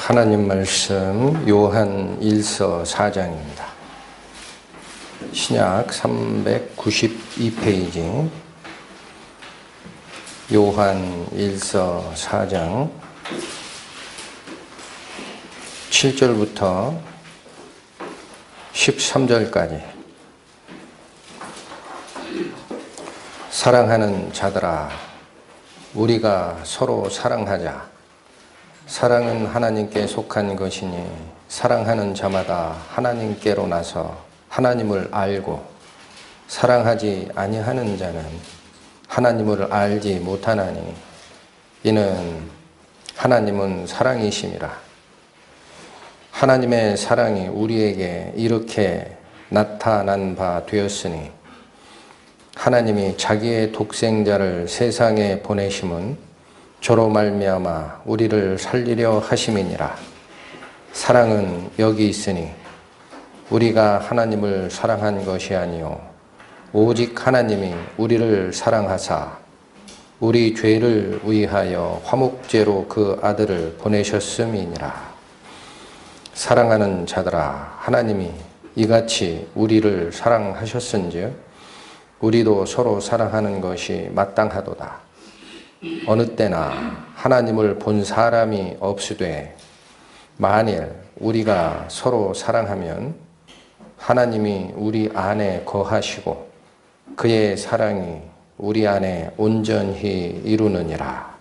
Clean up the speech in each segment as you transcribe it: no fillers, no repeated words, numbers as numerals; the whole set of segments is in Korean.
하나님 말씀 요한 1서 4장입니다. 신약 392페이지 요한 1서 4장 7절부터 13절까지 사랑하는 자들아 우리가 서로 사랑하자. 사랑은 하나님께 속한 것이니 사랑하는 자마다 하나님께로 나서 하나님을 알고 사랑하지 아니하는 자는 하나님을 알지 못하나니 이는 하나님은 사랑이심이라. 하나님의 사랑이 우리에게 이렇게 나타난 바 되었으니 하나님이 자기의 독생자를 세상에 보내심은 저로 말미암아 우리를 살리려 하심이니라. 사랑은 여기 있으니 우리가 하나님을 사랑한 것이 아니요 오직 하나님이 우리를 사랑하사 우리 죄를 위하여 화목제로 그 아들을 보내셨음이니라. 사랑하는 자들아 하나님이 이같이 우리를 사랑하셨은즉 우리도 서로 사랑하는 것이 마땅하도다. 어느 때나 하나님을 본 사람이 없으되 만일 우리가 서로 사랑하면 하나님이 우리 안에 거하시고 그의 사랑이 우리 안에 온전히 이루느니라.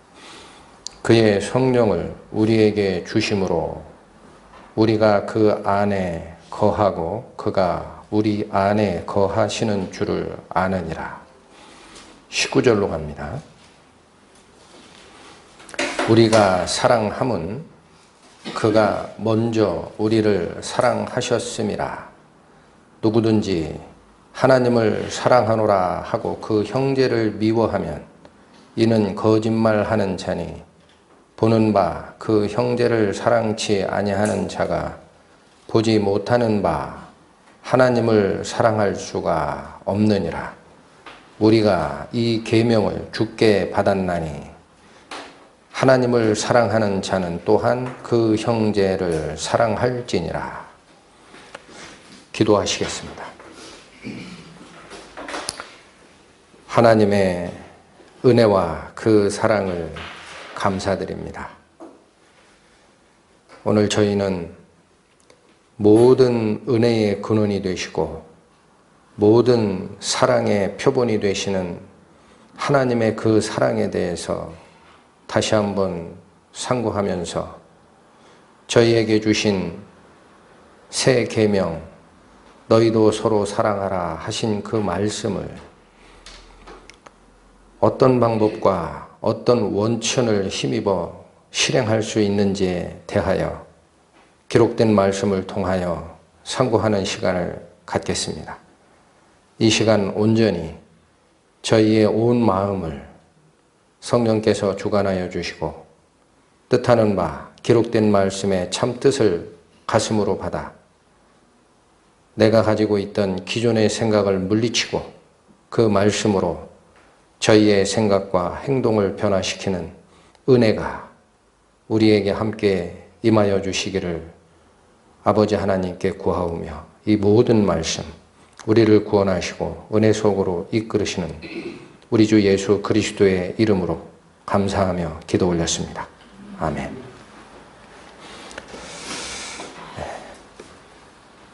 그의 성령을 우리에게 주심으로 우리가 그 안에 거하고 그가 우리 안에 거하시는 줄을 아느니라. 19절로 갑니다. 우리가 사랑함은 그가 먼저 우리를 사랑하셨음이라. 누구든지 하나님을 사랑하노라 하고 그 형제를 미워하면 이는 거짓말하는 자니 보는 바 그 형제를 사랑치 아니하는 자가 보지 못하는 바 하나님을 사랑할 수가 없느니라. 우리가 이 계명을 주께 받았나니 하나님을 사랑하는 자는 또한 그 형제를 사랑할지니라. 기도하시겠습니다. 하나님의 은혜와 그 사랑을 감사드립니다. 오늘 저희는 모든 은혜의 근원이 되시고 모든 사랑의 표본이 되시는 하나님의 그 사랑에 대해서 다시 한번 상고하면서 저희에게 주신 새 계명 너희도 서로 사랑하라 하신 그 말씀을 어떤 방법과 어떤 원천을 힘입어 실행할 수 있는지에 대하여 기록된 말씀을 통하여 상고하는 시간을 갖겠습니다. 이 시간 온전히 저희의 온 마음을 성령께서 주관하여 주시고 뜻하는 바 기록된 말씀의 참뜻을 가슴으로 받아 내가 가지고 있던 기존의 생각을 물리치고 그 말씀으로 저희의 생각과 행동을 변화시키는 은혜가 우리에게 함께 임하여 주시기를 아버지 하나님께 구하오며 이 모든 말씀 우리를 구원하시고 은혜 속으로 이끌으시는 우리 주 예수 그리스도의 이름으로 감사하며 기도 올렸습니다. 아멘.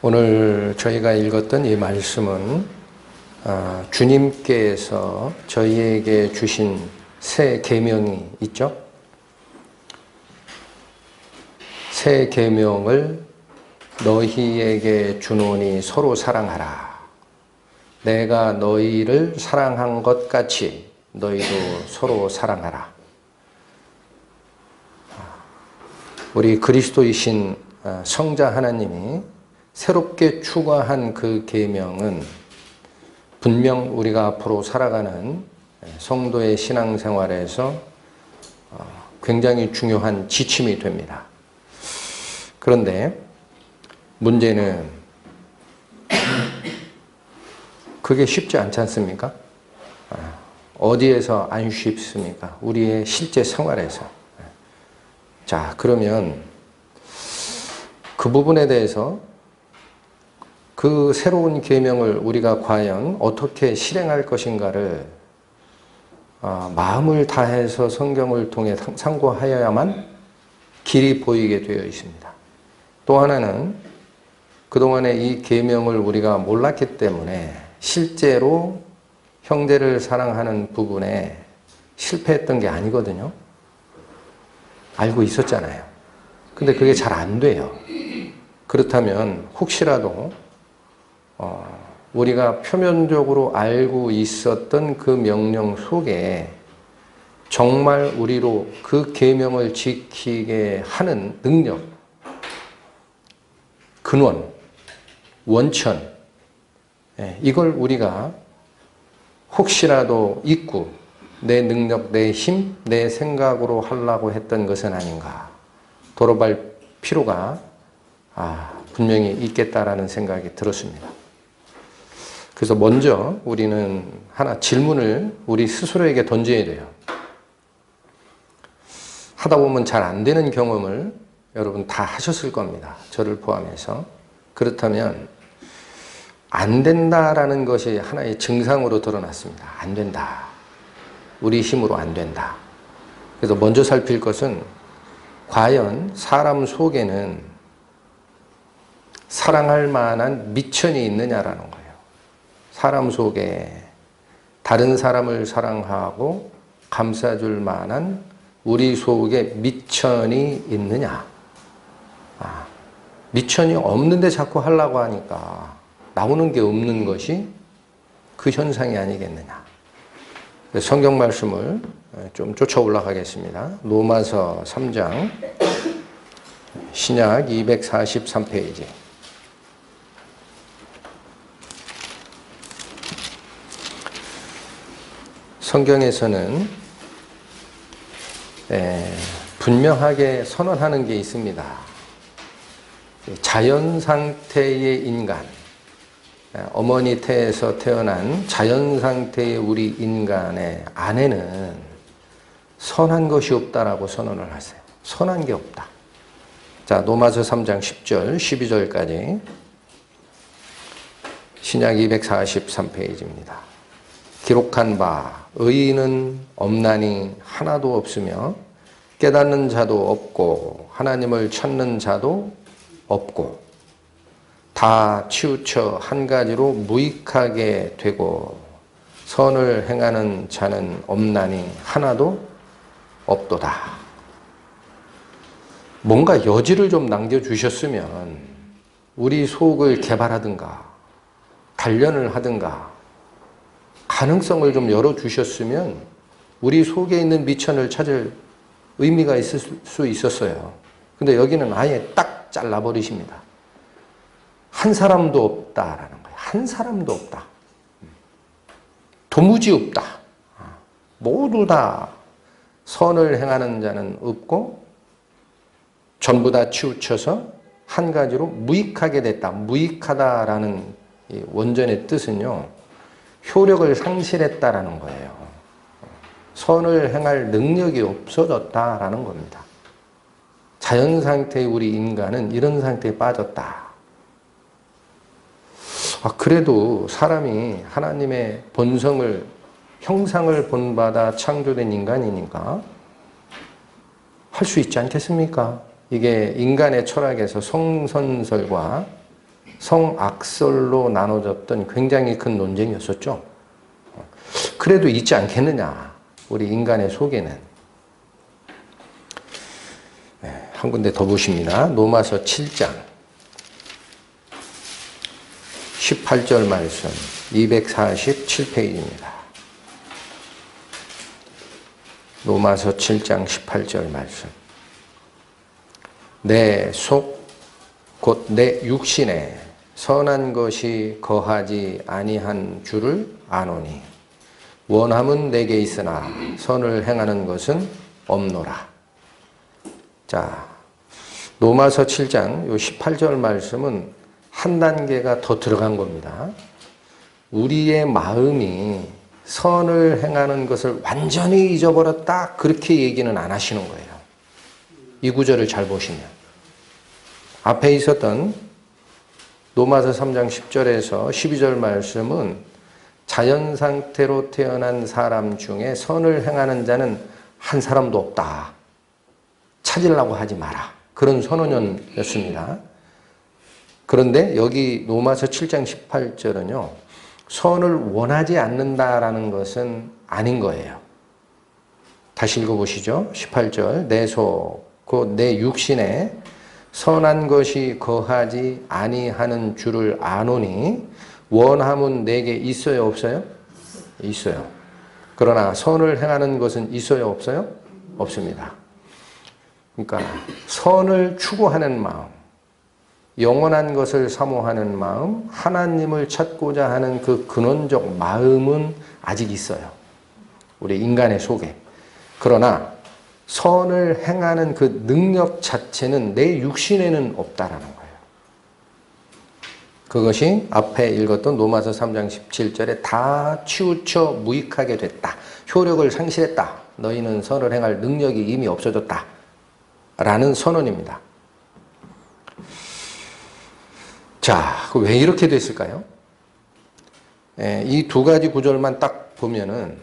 오늘 저희가 읽었던 이 말씀은 주님께서 저희에게 주신 새 계명이 있죠. 새 계명을 너희에게 주노니 서로 사랑하라. 내가 너희를 사랑한 것 같이 너희도 서로 사랑하라. 우리 그리스도이신 성자 하나님이 새롭게 추가한 그 계명은 분명 우리가 앞으로 살아가는 성도의 신앙생활에서 굉장히 중요한 지침이 됩니다. 그런데 문제는 그게 쉽지 않지 않습니까? 어디에서 안 쉽습니까? 우리의 실제 생활에서. 자, 그러면 그 부분에 대해서 그 새로운 계명을 우리가 과연 어떻게 실행할 것인가를 마음을 다해서 성경을 통해 상고하여야만 길이 보이게 되어 있습니다. 또 하나는 그동안에 이 계명을 우리가 몰랐기 때문에 실제로 형제를 사랑하는 부분에 실패했던 게 아니거든요. 알고 있었잖아요. 근데 그게 잘 안 돼요. 그렇다면 혹시라도 우리가 표면적으로 알고 있었던 그 명령 속에 정말 우리로 그 계명을 지키게 하는 능력, 근원, 원천, 이걸 우리가 혹시라도 잊고 내 능력, 내 힘, 내 생각으로 하려고 했던 것은 아닌가 돌아볼 필요가 분명히 있겠다라는 생각이 들었습니다. 그래서 먼저 우리는 하나 질문을 우리 스스로에게 던져야 돼요. 하다 보면 잘 안 되는 경험을 여러분 다 하셨을 겁니다. 저를 포함해서. 그렇다면 안 된다라는 것이 하나의 증상으로 드러났습니다. 안 된다. 우리 힘으로 안 된다. 그래서 먼저 살필 것은 과연 사람 속에는 사랑할 만한 미천이 있느냐라는 거예요. 사람 속에 다른 사람을 사랑하고 감싸줄 만한 우리 속에 미천이 있느냐. 미천이 없는데 자꾸 하려고 하니까 나오는 게 없는 것이 그 현상이 아니겠느냐. 성경 말씀을 좀 쫓아 올라가겠습니다. 로마서 3장 신약 243페이지. 성경에서는 분명하게 선언하는 게 있습니다. 자연 상태의 인간, 어머니 태에서 태어난 자연 상태의 우리 인간의 안에는 선한 것이 없다라고 선언을 하세요. 선한 게 없다. 자, 로마서 3장 10절, 12절까지 신약 243페이지입니다. 기록한 바 의인은 없나니 하나도 없으며 깨닫는 자도 없고 하나님을 찾는 자도 없고 다 치우쳐 한 가지로 무익하게 되고 선을 행하는 자는 없나니 하나도 없도다. 뭔가 여지를 좀 남겨주셨으면 우리 속을 개발하든가 단련을 하든가 가능성을 좀 열어주셨으면 우리 속에 있는 미천을 찾을 의미가 있을 수 있었어요. 근데 여기는 아예 딱 잘라버리십니다. 한 사람도 없다라는 거예요. 한 사람도 없다. 도무지 없다. 모두 다 선을 행하는 자는 없고 전부 다 치우쳐서 한 가지로 무익하게 됐다. 무익하다라는 이 원전의 뜻은요. 효력을 상실했다라는 거예요. 선을 행할 능력이 없어졌다라는 겁니다. 자연 상태의 우리 인간은 이런 상태에 빠졌다. 그래도 사람이 하나님의 본성을, 형상을 본받아 창조된 인간이니까 할 수 있지 않겠습니까? 이게 인간의 철학에서 성선설과 성악설로 나눠졌던 굉장히 큰 논쟁이었었죠. 그래도 있지 않겠느냐, 우리 인간의 속에는. 한 군데 더 보십니다. 로마서 7장 18절 말씀 247페이지입니다. 로마서 7장 18절 말씀. 내 속 곧 내 육신에 선한 것이 거하지 아니한 줄을 아노니 원함은 내게 있으나 선을 행하는 것은 없노라. 자, 로마서 7장 요 18절 말씀은 한 단계가 더 들어간 겁니다. 우리의 마음이 선을 행하는 것을 완전히 잊어버렸다, 그렇게 얘기는 안 하시는 거예요. 이 구절을 잘 보시면. 앞에 있었던 로마서 3장 10절에서 12절 말씀은 자연 상태로 태어난 사람 중에 선을 행하는 자는 한 사람도 없다. 찾으려고 하지 마라. 그런 선언이었습니다. 그런데 여기 로마서 7장 18절은요. 선을 원하지 않는다라는 것은 아닌 거예요. 다시 읽어보시죠. 18절 내 속, 곧 내 육신에 선한 것이 거하지 아니하는 줄을 아노니 원함은 내게 있어요 없어요? 있어요. 그러나 선을 행하는 것은 있어요 없어요? 없습니다. 그러니까 선을 추구하는 마음, 영원한 것을 사모하는 마음, 하나님을 찾고자 하는 그 근원적 마음은 아직 있어요. 우리 인간의 속에. 그러나 선을 행하는 그 능력 자체는 내 육신에는 없다라는 거예요. 그것이 앞에 읽었던 로마서 3장 17절에 다 치우쳐 무익하게 됐다. 효력을 상실했다. 너희는 선을 행할 능력이 이미 없어졌다. 라는 선언입니다. 자, 왜 이렇게 됐을까요? 이 두 가지 구절만 딱 보면은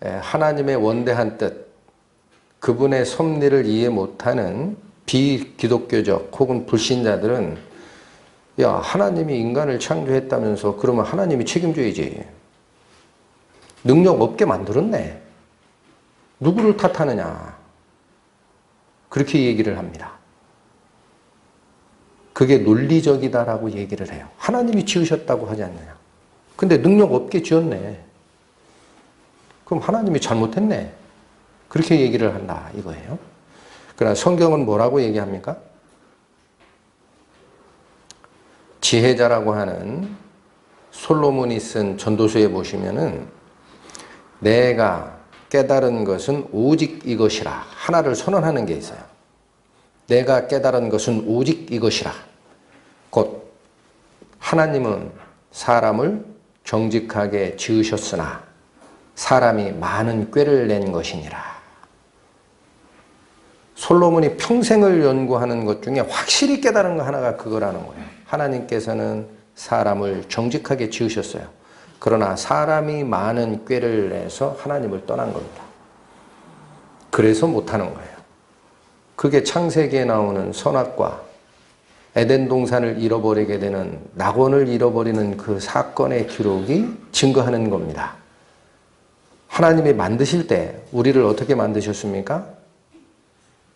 하나님의 원대한 뜻, 그분의 섭리를 이해 못하는 비기독교적 혹은 불신자들은 야, 하나님이 인간을 창조했다면서 그러면 하나님이 책임져야지. 능력 없게 만들었네. 누구를 탓하느냐. 그렇게 얘기를 합니다. 그게 논리적이다라고 얘기를 해요. 하나님이 지으셨다고 하지 않느냐. 근데 능력 없게 지었네. 그럼 하나님이 잘못했네. 그렇게 얘기를 한다 이거예요. 그러나 성경은 뭐라고 얘기합니까? 지혜자라고 하는 솔로몬이 쓴 전도서에 보시면은 내가 깨달은 것은 오직 이것이라 하나를 선언하는 게 있어요. 내가 깨달은 것은 오직 이것이라. 곧 하나님은 사람을 정직하게 지으셨으나 사람이 많은 꾀를 낸 것이니라. 솔로몬이 평생을 연구하는 것 중에 확실히 깨달은 거 하나가 그거라는 거예요. 하나님께서는 사람을 정직하게 지으셨어요. 그러나 사람이 많은 꾀를 내서 하나님을 떠난 겁니다. 그래서 못하는 거예요. 그게 창세기에 나오는 선악과 에덴 동산을 잃어버리게 되는 낙원을 잃어버리는 그 사건의 기록이 증거하는 겁니다. 하나님이 만드실 때 우리를 어떻게 만드셨습니까?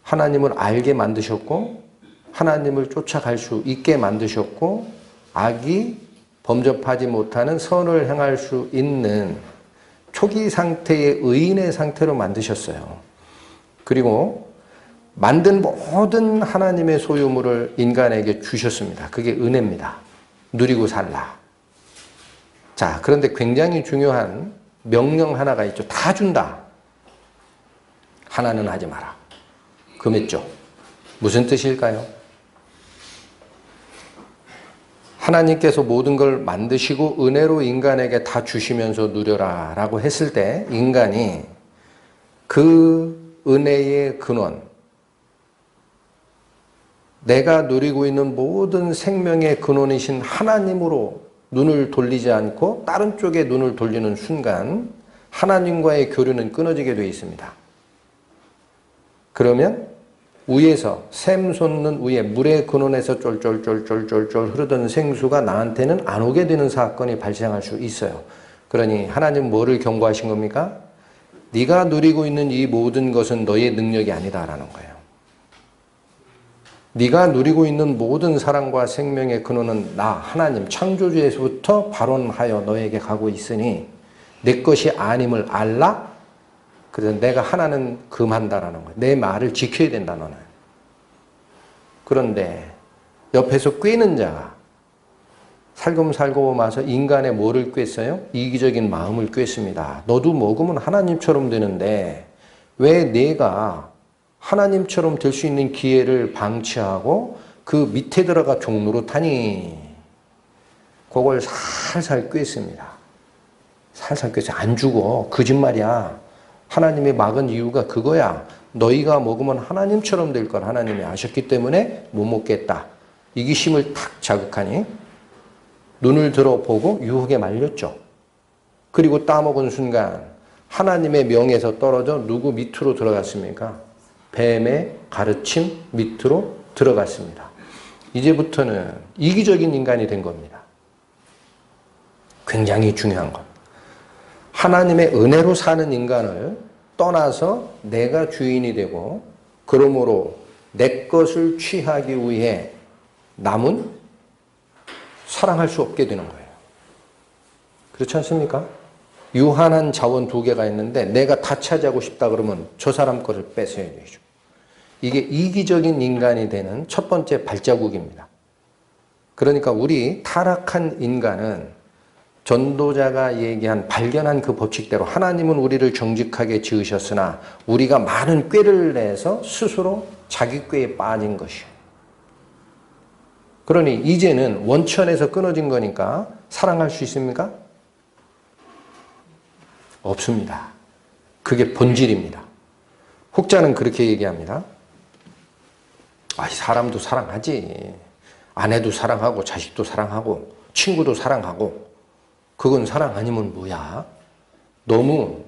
하나님을 알게 만드셨고 하나님을 쫓아갈 수 있게 만드셨고 악이 범접하지 못하는 선을 행할 수 있는 초기 상태의 의인의 상태로 만드셨어요. 그리고 만든 모든 하나님의 소유물을 인간에게 주셨습니다. 그게 은혜입니다. 누리고 살라. 자, 그런데 굉장히 중요한 명령 하나가 있죠. 다 준다. 하나는 하지 마라. 금했죠. 무슨 뜻일까요? 하나님께서 모든 걸 만드시고 은혜로 인간에게 다 주시면서 누려라 라고 했을 때 인간이 그 은혜의 근원, 내가 누리고 있는 모든 생명의 근원이신 하나님으로 눈을 돌리지 않고 다른 쪽에 눈을 돌리는 순간 하나님과의 교류는 끊어지게 되어 있습니다. 그러면 위에서 샘 솟는 위에 물의 근원에서 쫄쫄쫄쫄쫄쫄 흐르던 생수가 나한테는 안 오게 되는 사건이 발생할 수 있어요. 그러니 하나님 뭐를 경고하신 겁니까? 네가 누리고 있는 이 모든 것은 너의 능력이 아니다라는 거예요. 네가 누리고 있는 모든 사랑과 생명의 근원은 나 하나님 창조주에서부터 발원하여 너에게 가고 있으니 내 것이 아님을 알라? 그래서 내가 하나는 금한다라는 거예요. 내 말을 지켜야 된다 너는. 그런데 옆에서 꾀는 자가 살금살금 와서 인간의 뭐를 꾀어요? 이기적인 마음을 꾀습니다. 너도 먹으면 하나님처럼 되는데 왜 내가 하나님처럼 될 수 있는 기회를 방치하고 그 밑에 들어가 종로로 타니? 그걸 살살 꾀습니다. 살살 꾀서 안 죽어. 거짓말이야. 하나님이 막은 이유가 그거야. 너희가 먹으면 하나님처럼 될 걸 하나님이 아셨기 때문에 못 먹겠다. 이기심을 탁 자극하니 눈을 들어보고 유혹에 말렸죠. 그리고 따먹은 순간 하나님의 명에서 떨어져 누구 밑으로 들어갔습니까? 뱀의 가르침 밑으로 들어갔습니다. 이제부터는 이기적인 인간이 된 겁니다. 굉장히 중요한 것. 하나님의 은혜로 사는 인간을 떠나서 내가 주인이 되고 그러므로 내 것을 취하기 위해 남은 사랑할 수 없게 되는 거예요. 그렇지 않습니까? 유한한 자원 2개가 있는데 내가 다 차지하고 싶다 그러면 저 사람 거를 뺏어야 되죠. 이게 이기적인 인간이 되는 첫 번째 발자국입니다. 그러니까 우리 타락한 인간은 전도자가 얘기한 발견한 그 법칙대로 하나님은 우리를 정직하게 지으셨으나 우리가 많은 꾀를 내서 스스로 자기 꾀에 빠진 것이요. 그러니 이제는 원천에서 끊어진 거니까 사랑할 수 있습니까? 없습니다. 그게 본질입니다. 혹자는 그렇게 얘기합니다. 사람도 사랑하지. 아내도 사랑하고 자식도 사랑하고 친구도 사랑하고 그건 사랑 아니면 뭐야? 너무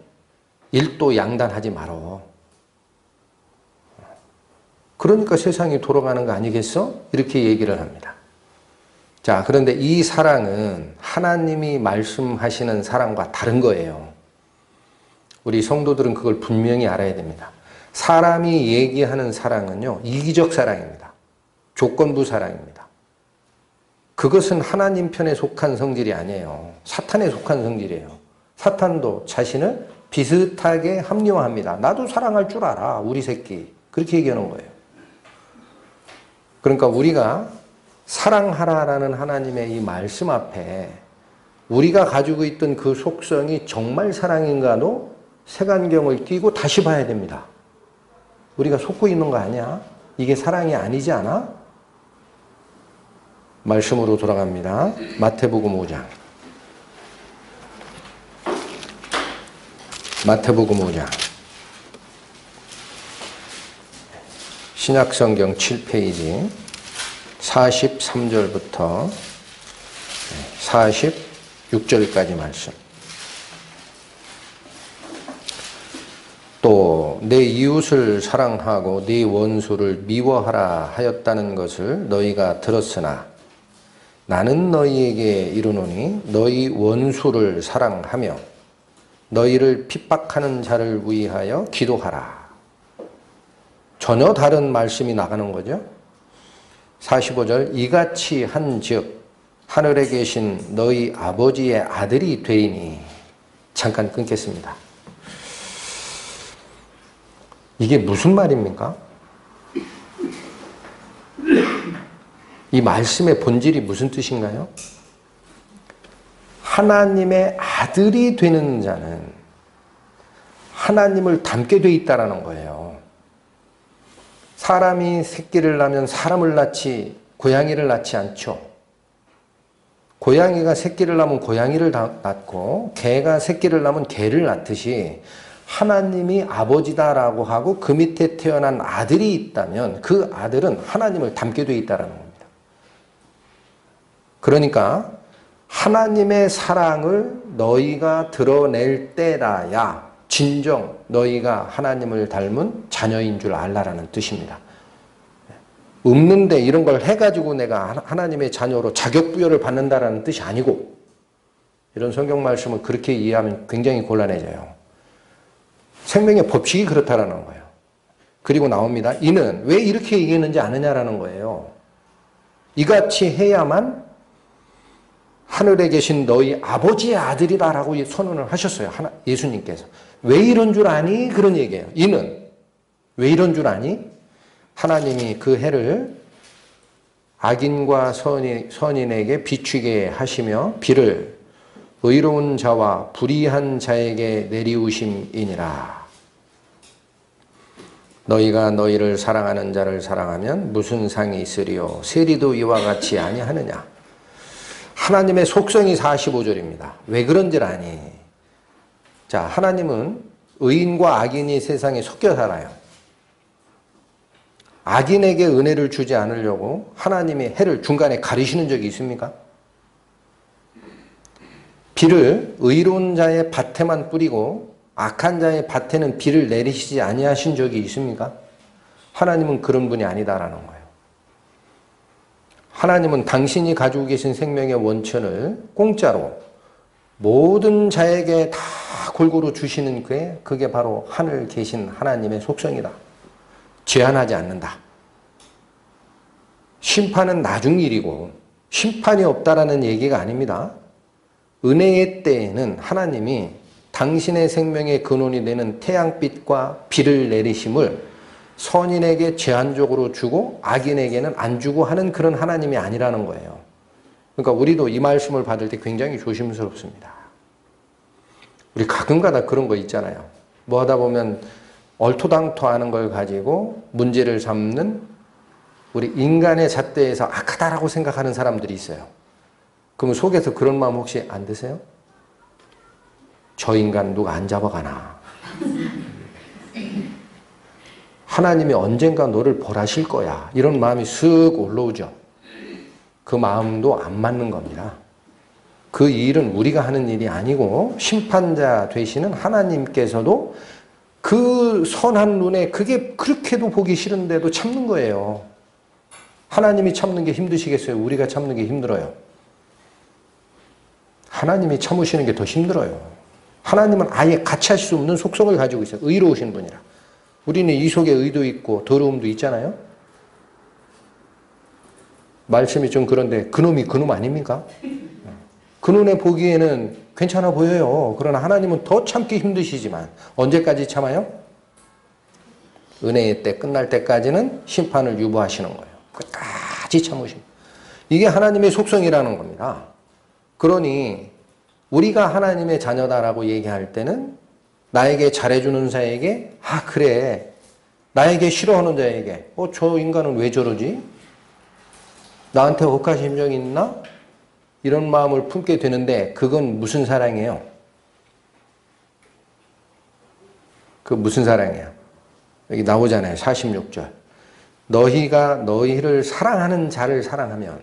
일도양단하지 말어. 그러니까 세상이 돌아가는 거 아니겠어? 이렇게 얘기를 합니다. 자, 그런데 이 사랑은 하나님이 말씀하시는 사랑과 다른 거예요. 우리 성도들은 그걸 분명히 알아야 됩니다. 사람이 얘기하는 사랑은요, 이기적 사랑입니다. 조건부 사랑입니다. 그것은 하나님 편에 속한 성질이 아니에요. 사탄에 속한 성질이에요. 사탄도 자신을 비슷하게 합리화합니다. 나도 사랑할 줄 알아, 우리 새끼. 그렇게 얘기하는 거예요. 그러니까 우리가 사랑하라라는 하나님의 이 말씀 앞에 우리가 가지고 있던 그 속성이 정말 사랑인가도 색안경을 끼고 다시 봐야 됩니다. 우리가 속고 있는 거 아니야? 이게 사랑이 아니지 않아? 말씀으로 돌아갑니다. 마태복음 5장. 마태복음 5장. 신약성경 7페이지 43절부터 46절까지 말씀. 또 내 이웃을 사랑하고 네 원수를 미워하라 하였다는 것을 너희가 들었으나 나는 너희에게 이르노니 너희 원수를 사랑하며 너희를 핍박하는 자를 위하여 기도하라. 전혀 다른 말씀이 나가는 거죠. 45절 이같이 한즉 하늘에 계신 너희 아버지의 아들이 되리니. 잠깐 끊겠습니다. 이게 무슨 말입니까? 이 말씀의 본질이 무슨 뜻인가요? 하나님의 아들이 되는 자는 하나님을 닮게 돼 있다는 거예요. 사람이 새끼를 낳으면 사람을 낳지 고양이를 낳지 않죠. 고양이가 새끼를 낳으면 고양이를 낳고 개가 새끼를 낳으면 개를 낳듯이 하나님이 아버지다라고 하고 그 밑에 태어난 아들이 있다면 그 아들은 하나님을 닮게 돼 있다는 겁니다. 그러니까 하나님의 사랑을 너희가 드러낼 때라야 진정 너희가 하나님을 닮은 자녀인 줄 알라라는 뜻입니다. 없는데 이런 걸 해가지고 내가 하나님의 자녀로 자격부여를 받는다라는 뜻이 아니고, 이런 성경 말씀을 그렇게 이해하면 굉장히 곤란해져요. 생명의 법칙이 그렇다라는 거예요. 그리고 나옵니다. 이는 왜 이렇게 얘기했는지 아느냐라는 거예요. 이같이 해야만 하늘에 계신 너희 아버지의 아들이다라고 선언을 하셨어요. 예수님께서. 왜 이런 줄 아니? 그런 얘기예요. 이는 왜 이런 줄 아니? 하나님이 그 해를 악인과 선인에게 비추게 하시며 비를 의로운 자와 불의한 자에게 내리우심이니라. 너희가 너희를 사랑하는 자를 사랑하면 무슨 상이 있으리요? 세리도 이와 같이 아니하느냐? 하나님의 속성이 45절입니다. 왜 그런지 아니? 자, 하나님은 의인과 악인이 세상에 섞여 살아요. 악인에게 은혜를 주지 않으려고 하나님이 해를 중간에 가리시는 적이 있습니까? 비를 의로운 자의 밭에만 뿌리고 악한 자의 밭에는 비를 내리시지 아니하신 적이 있습니까? 하나님은 그런 분이 아니다라는 거예요. 하나님은 당신이 가지고 계신 생명의 원천을 공짜로 모든 자에게 다 골고루 주시는 그게 바로 하늘 계신 하나님의 속성이다. 제한하지 않는다. 심판은 나중 일이고 심판이 없다라는 얘기가 아닙니다. 은혜의 때에는 하나님이 당신의 생명의 근원이 되는 태양빛과 비를 내리심을 선인에게 제한적으로 주고 악인에게는 안 주고 하는 그런 하나님이 아니라는 거예요. 그러니까 우리도 이 말씀을 받을 때 굉장히 조심스럽습니다. 우리 가끔가다 그런 거 있잖아요. 뭐 하다 보면 얼토당토하는 걸 가지고 문제를 삼는 우리 인간의 잣대에서 악하다라고 생각하는 사람들이 있어요. 그러면 속에서 그런 마음 혹시 안 드세요? 저 인간 누가 안 잡아가나. 하나님이 언젠가 너를 벌하실 거야. 이런 마음이 쓱 올라오죠. 그 마음도 안 맞는 겁니다. 그 일은 우리가 하는 일이 아니고 심판자 되시는 하나님께서도 그 선한 눈에 그게 그렇게도 보기 싫은데도 참는 거예요. 하나님이 참는 게 힘드시겠어요? 우리가 참는 게 힘들어요. 하나님이 참으시는 게 더 힘들어요. 하나님은 아예 같이 할 수 없는 속성을 가지고 있어요. 의로우신 분이라. 우리는 이 속에 의도 있고 더러움도 있잖아요. 말씀이 좀 그런데 그놈이 그놈 아닙니까? 그 눈에 보기에는 괜찮아 보여요. 그러나 하나님은 더 참기 힘드시지만 언제까지 참아요? 은혜의 때 끝날 때까지는 심판을 유보하시는 거예요. 끝까지 참으십니다. 이게 하나님의 속성이라는 겁니다. 그러니 우리가 하나님의 자녀다라고 얘기할 때는 나에게 잘해주는 자에게 그래, 나에게 싫어하는 자에게 저 인간은 왜 저러지? 나한테 억한 심정이 있나? 이런 마음을 품게 되는데 그건 무슨 사랑이에요? 그 무슨 사랑이에요? 여기 나오잖아요. 46절. 너희가 너희를 사랑하는 자를 사랑하면,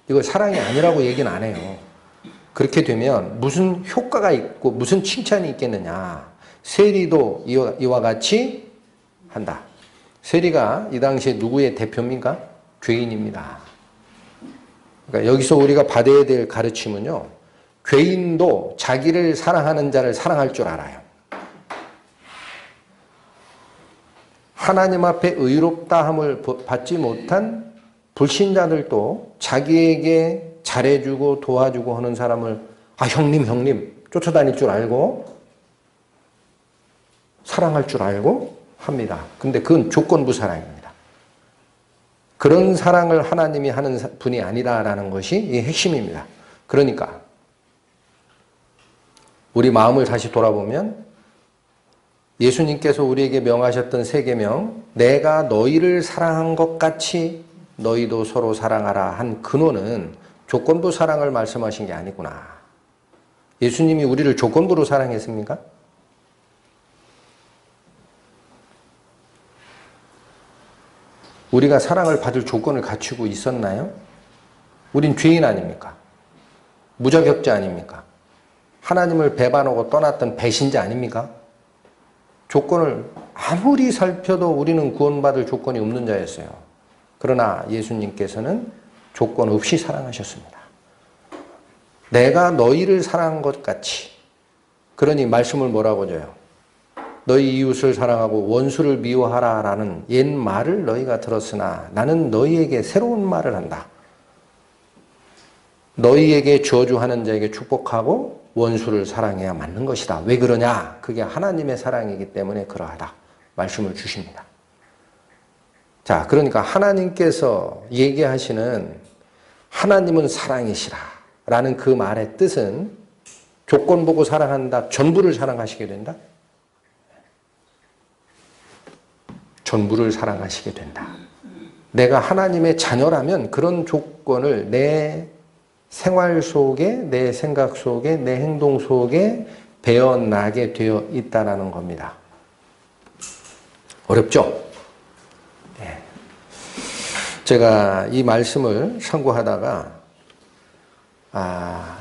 이거 사랑이 아니라고 얘기는 안 해요. 그렇게 되면 무슨 효과가 있고 무슨 칭찬이 있겠느냐. 세리도 이와 같이 한다. 세리가 이 당시에 누구의 대표입니까? 죄인입니다. 그러니까 여기서 우리가 받아야 될 가르침은요, 죄인도 자기를 사랑하는 자를 사랑할 줄 알아요. 하나님 앞에 의롭다함을 받지 못한 불신자들도 자기에게 잘해주고 도와주고 하는 사람을 형님 쫓아다닐 줄 알고 사랑할 줄 알고 합니다. 근데 그건 조건부 사랑입니다. 그런 사랑을 하나님이 하는 분이 아니다라는 것이 이 핵심입니다. 그러니까 우리 마음을 다시 돌아보면 예수님께서 우리에게 명하셨던 세 계명, 내가 너희를 사랑한 것 같이 너희도 서로 사랑하라 한 근원은 조건부 사랑을 말씀하신 게 아니구나. 예수님이 우리를 조건부로 사랑했습니까? 우리가 사랑을 받을 조건을 갖추고 있었나요? 우린 죄인 아닙니까? 무자격자 아닙니까? 하나님을 배반하고 떠났던 배신자 아닙니까? 조건을 아무리 살펴도 우리는 구원받을 조건이 없는 자였어요. 그러나 예수님께서는 조건 없이 사랑하셨습니다. 내가 너희를 사랑한 것 같이. 그러니 말씀을 뭐라고 줘요? 너희 이웃을 사랑하고 원수를 미워하라 라는 옛 말을 너희가 들었으나 나는 너희에게 새로운 말을 한다. 너희에게 저주하는 자에게 축복하고 원수를 사랑해야 맞는 것이다. 왜 그러냐? 그게 하나님의 사랑이기 때문에 그러하다. 말씀을 주십니다. 자, 그러니까 하나님께서 얘기하시는 하나님은 사랑이시라 라는 그 말의 뜻은 조건 보고 사랑한다. 전부를 사랑하시게 된다. 전부를 사랑하시게 된다. 내가 하나님의 자녀라면 그런 조건을 내 생활 속에, 내 생각 속에, 내 행동 속에 배어나게 되어 있다는 겁니다. 어렵죠? 네. 제가 이 말씀을 상고하다가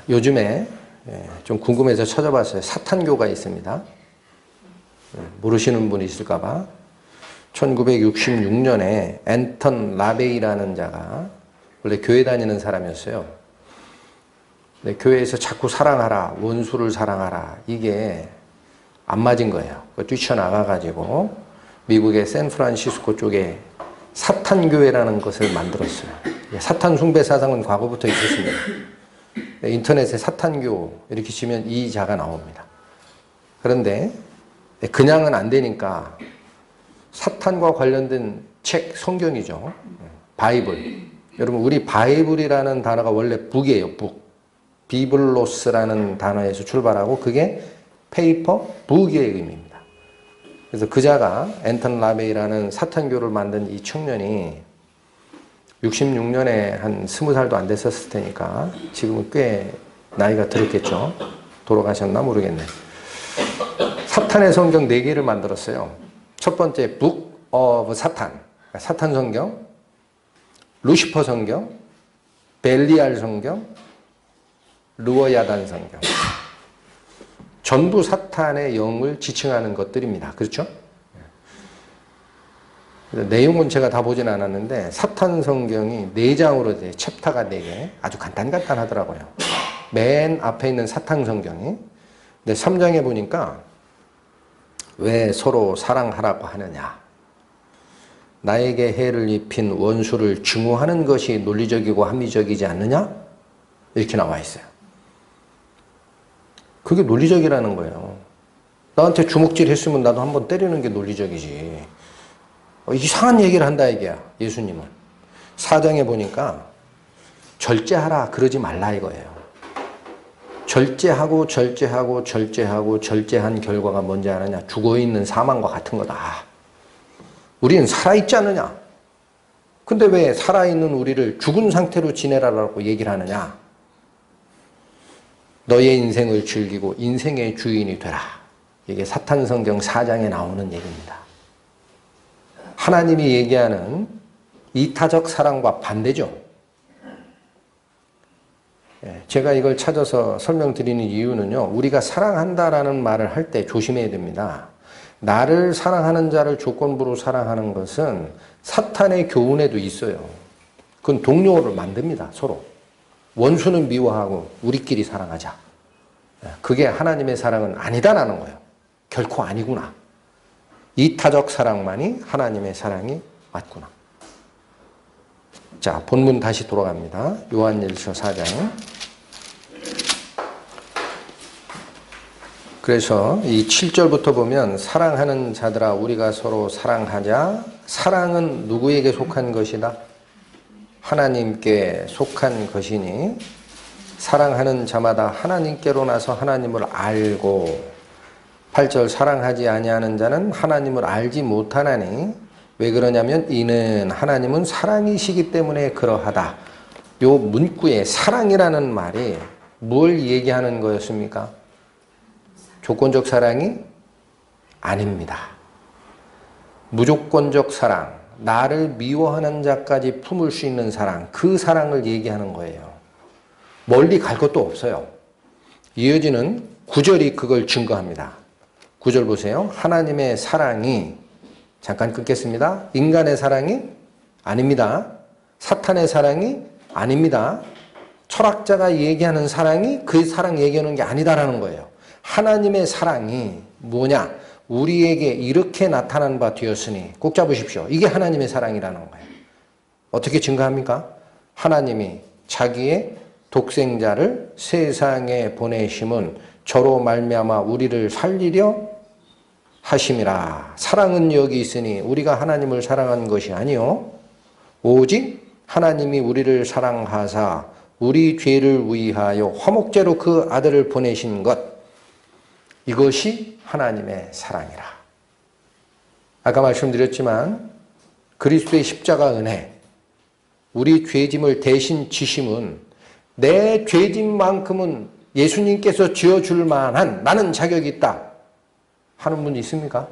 요즘에 좀 궁금해서 찾아봤어요. 사탄교가 있습니다. 모르시는 분이 있을까 봐. 1966년에 앤턴 라베이라는 자가 원래 교회 다니는 사람이었어요. 근데 교회에서 자꾸 사랑하라, 원수를 사랑하라, 이게 안 맞은 거예요. 뛰쳐나가가지고 미국의 샌프란시스코 쪽에 사탄교회라는 것을 만들었어요. 사탄 숭배 사상은 과거부터 있었습니다. 인터넷에 사탄교 이렇게 치면 이 자가 나옵니다. 그런데 그냥은 안 되니까 사탄과 관련된 책, 성경이죠. 바이블. 여러분, 우리 바이블이라는 단어가 원래 북이에요, 북. 비블로스라는 단어에서 출발하고 그게 페이퍼, 북의 의미입니다. 그래서 그 자가 앤턴 라베이라는 사탄교를 만든 이 청년이 66년에 한 20살도 안 됐었을 테니까 지금은 꽤 나이가 들었겠죠. 돌아가셨나 모르겠네. 사탄의 성경 4개를 만들었어요. 첫 번째 북 오브 사탄, 사탄 성경, 루시퍼 성경, 벨리알 성경, 르워야단 성경. 전부 사탄의 영을 지칭하는 것들입니다. 그렇죠? 내용은 제가 다 보진 않았는데 사탄 성경이 4장으로 돼, 챕터가 4개. 아주 간단하더라고요. 맨 앞에 있는 사탄 성경이. 근데 3장에 보니까 왜 서로 사랑하라고 하느냐. 나에게 해를 입힌 원수를 증오하는 것이 논리적이고 합리적이지 않느냐? 이렇게 나와 있어요. 그게 논리적이라는 거예요. 나한테 주먹질 했으면 나도 한번 때리는 게 논리적이지. 이상한 얘기를 한다 이게야, 예수님은. 4장에 보니까 절제하라 그러지 말라 이거예요. 절제하고 절제한 결과가 뭔지 아느냐? 죽어있는 사망과 같은 거다. 우리는 살아있지 않느냐? 근데 왜 살아있는 우리를 죽은 상태로 지내라라고 얘기를 하느냐? 너의 인생을 즐기고 인생의 주인이 되라. 이게 사탄성경 4장에 나오는 얘기입니다. 하나님이 얘기하는 이타적 사랑과 반대죠. 제가 이걸 찾아서 설명드리는 이유는요. 우리가 사랑한다라는 말을 할 때 조심해야 됩니다. 나를 사랑하는 자를 조건부로 사랑하는 것은 사탄의 교훈에도 있어요. 그건 동료를 만듭니다. 서로. 원수는 미워하고 우리끼리 사랑하자. 그게 하나님의 사랑은 아니다라는 거예요. 결코 아니구나. 이타적 사랑만이 하나님의 사랑이 맞구나. 자, 본문 다시 돌아갑니다. 요한일서 4장. 그래서 이 7절부터 보면 사랑하는 자들아 우리가 서로 사랑하자. 사랑은 누구에게 속한 것이다? 하나님께 속한 것이니 사랑하는 자마다 하나님께로 나서 하나님을 알고 8절 사랑하지 아니하는 자는 하나님을 알지 못하나니 왜 그러냐면 이는 하나님은 사랑이시기 때문에 그러하다. 요 문구에 사랑이라는 말이 뭘 얘기하는 거였습니까? 조건적 사랑이 아닙니다. 무조건적 사랑, 나를 미워하는 자까지 품을 수 있는 사랑, 그 사랑을 얘기하는 거예요. 멀리 갈 것도 없어요. 이어지는 9절이 그걸 증거합니다. 9절 보세요. 하나님의 사랑이, 잠깐 끊겠습니다. 인간의 사랑이 아닙니다. 사탄의 사랑이 아닙니다. 철학자가 얘기하는 사랑이 그 사랑 얘기하는 게 아니다라는 거예요. 하나님의 사랑이 뭐냐? 우리에게 이렇게 나타난 바 되었으니 꼭 잡으십시오. 이게 하나님의 사랑이라는 거예요. 어떻게 증거합니까? 하나님이 자기의 독생자를 세상에 보내심은 저로 말미암아 우리를 살리려 하심이라. 사랑은 여기 있으니 우리가 하나님을 사랑한 것이 아니요 오직 하나님이 우리를 사랑하사 우리 죄를 위하여 화목제로 그 아들을 보내신 것, 이것이 하나님의 사랑이라. 아까 말씀드렸지만 그리스도의 십자가 은혜, 우리 죄짐을 대신 지심은 내 죄짐만큼은 예수님께서 지어줄 만한 나는 자격이 있다 하는 분이 있습니까?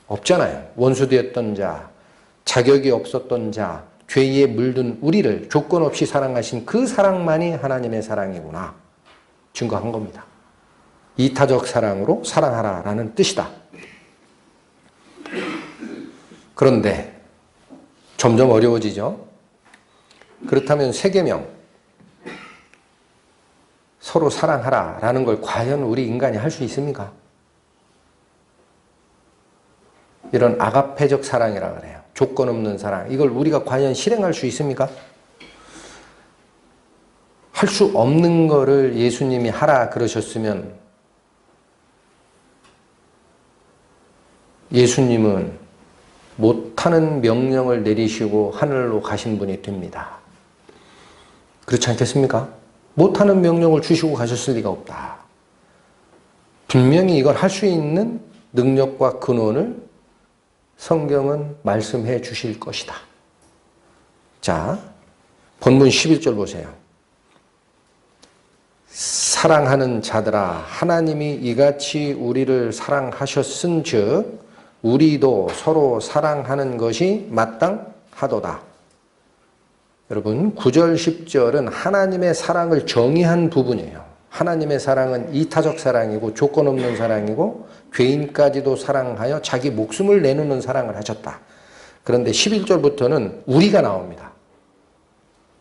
없잖아요. 원수되었던 자, 자격이 없었던 자, 죄에 물든 우리를 조건 없이 사랑하신 그 사랑만이 하나님의 사랑이구나 증거한 겁니다. 이타적 사랑으로 사랑하라라는 뜻이다. 그런데 점점 어려워지죠. 그렇다면 세계명 서로 사랑하라라는 걸 과연 우리 인간이 할 수 있습니까? 이런 아가페적 사랑이라고 그래요. 조건 없는 사랑. 이걸 우리가 과연 실행할 수 있습니까? 할 수 없는 거를 예수님이 하라 그러셨으면 예수님은 못하는 명령을 내리시고 하늘로 가신 분이 됩니다. 그렇지 않겠습니까? 못하는 명령을 주시고 가셨을 리가 없다. 분명히 이걸 할 수 있는 능력과 근원을 성경은 말씀해 주실 것이다. 자, 본문 11절 보세요. 사랑하는 자들아 하나님이 이같이 우리를 사랑하셨은즉 우리도 서로 사랑하는 것이 마땅하도다. 여러분 9절 10절은 하나님의 사랑을 정의한 부분이에요. 하나님의 사랑은 이타적 사랑이고 조건 없는 사랑이고 죄인까지도 사랑하여 자기 목숨을 내놓는 사랑을 하셨다. 그런데 11절부터는 우리가 나옵니다.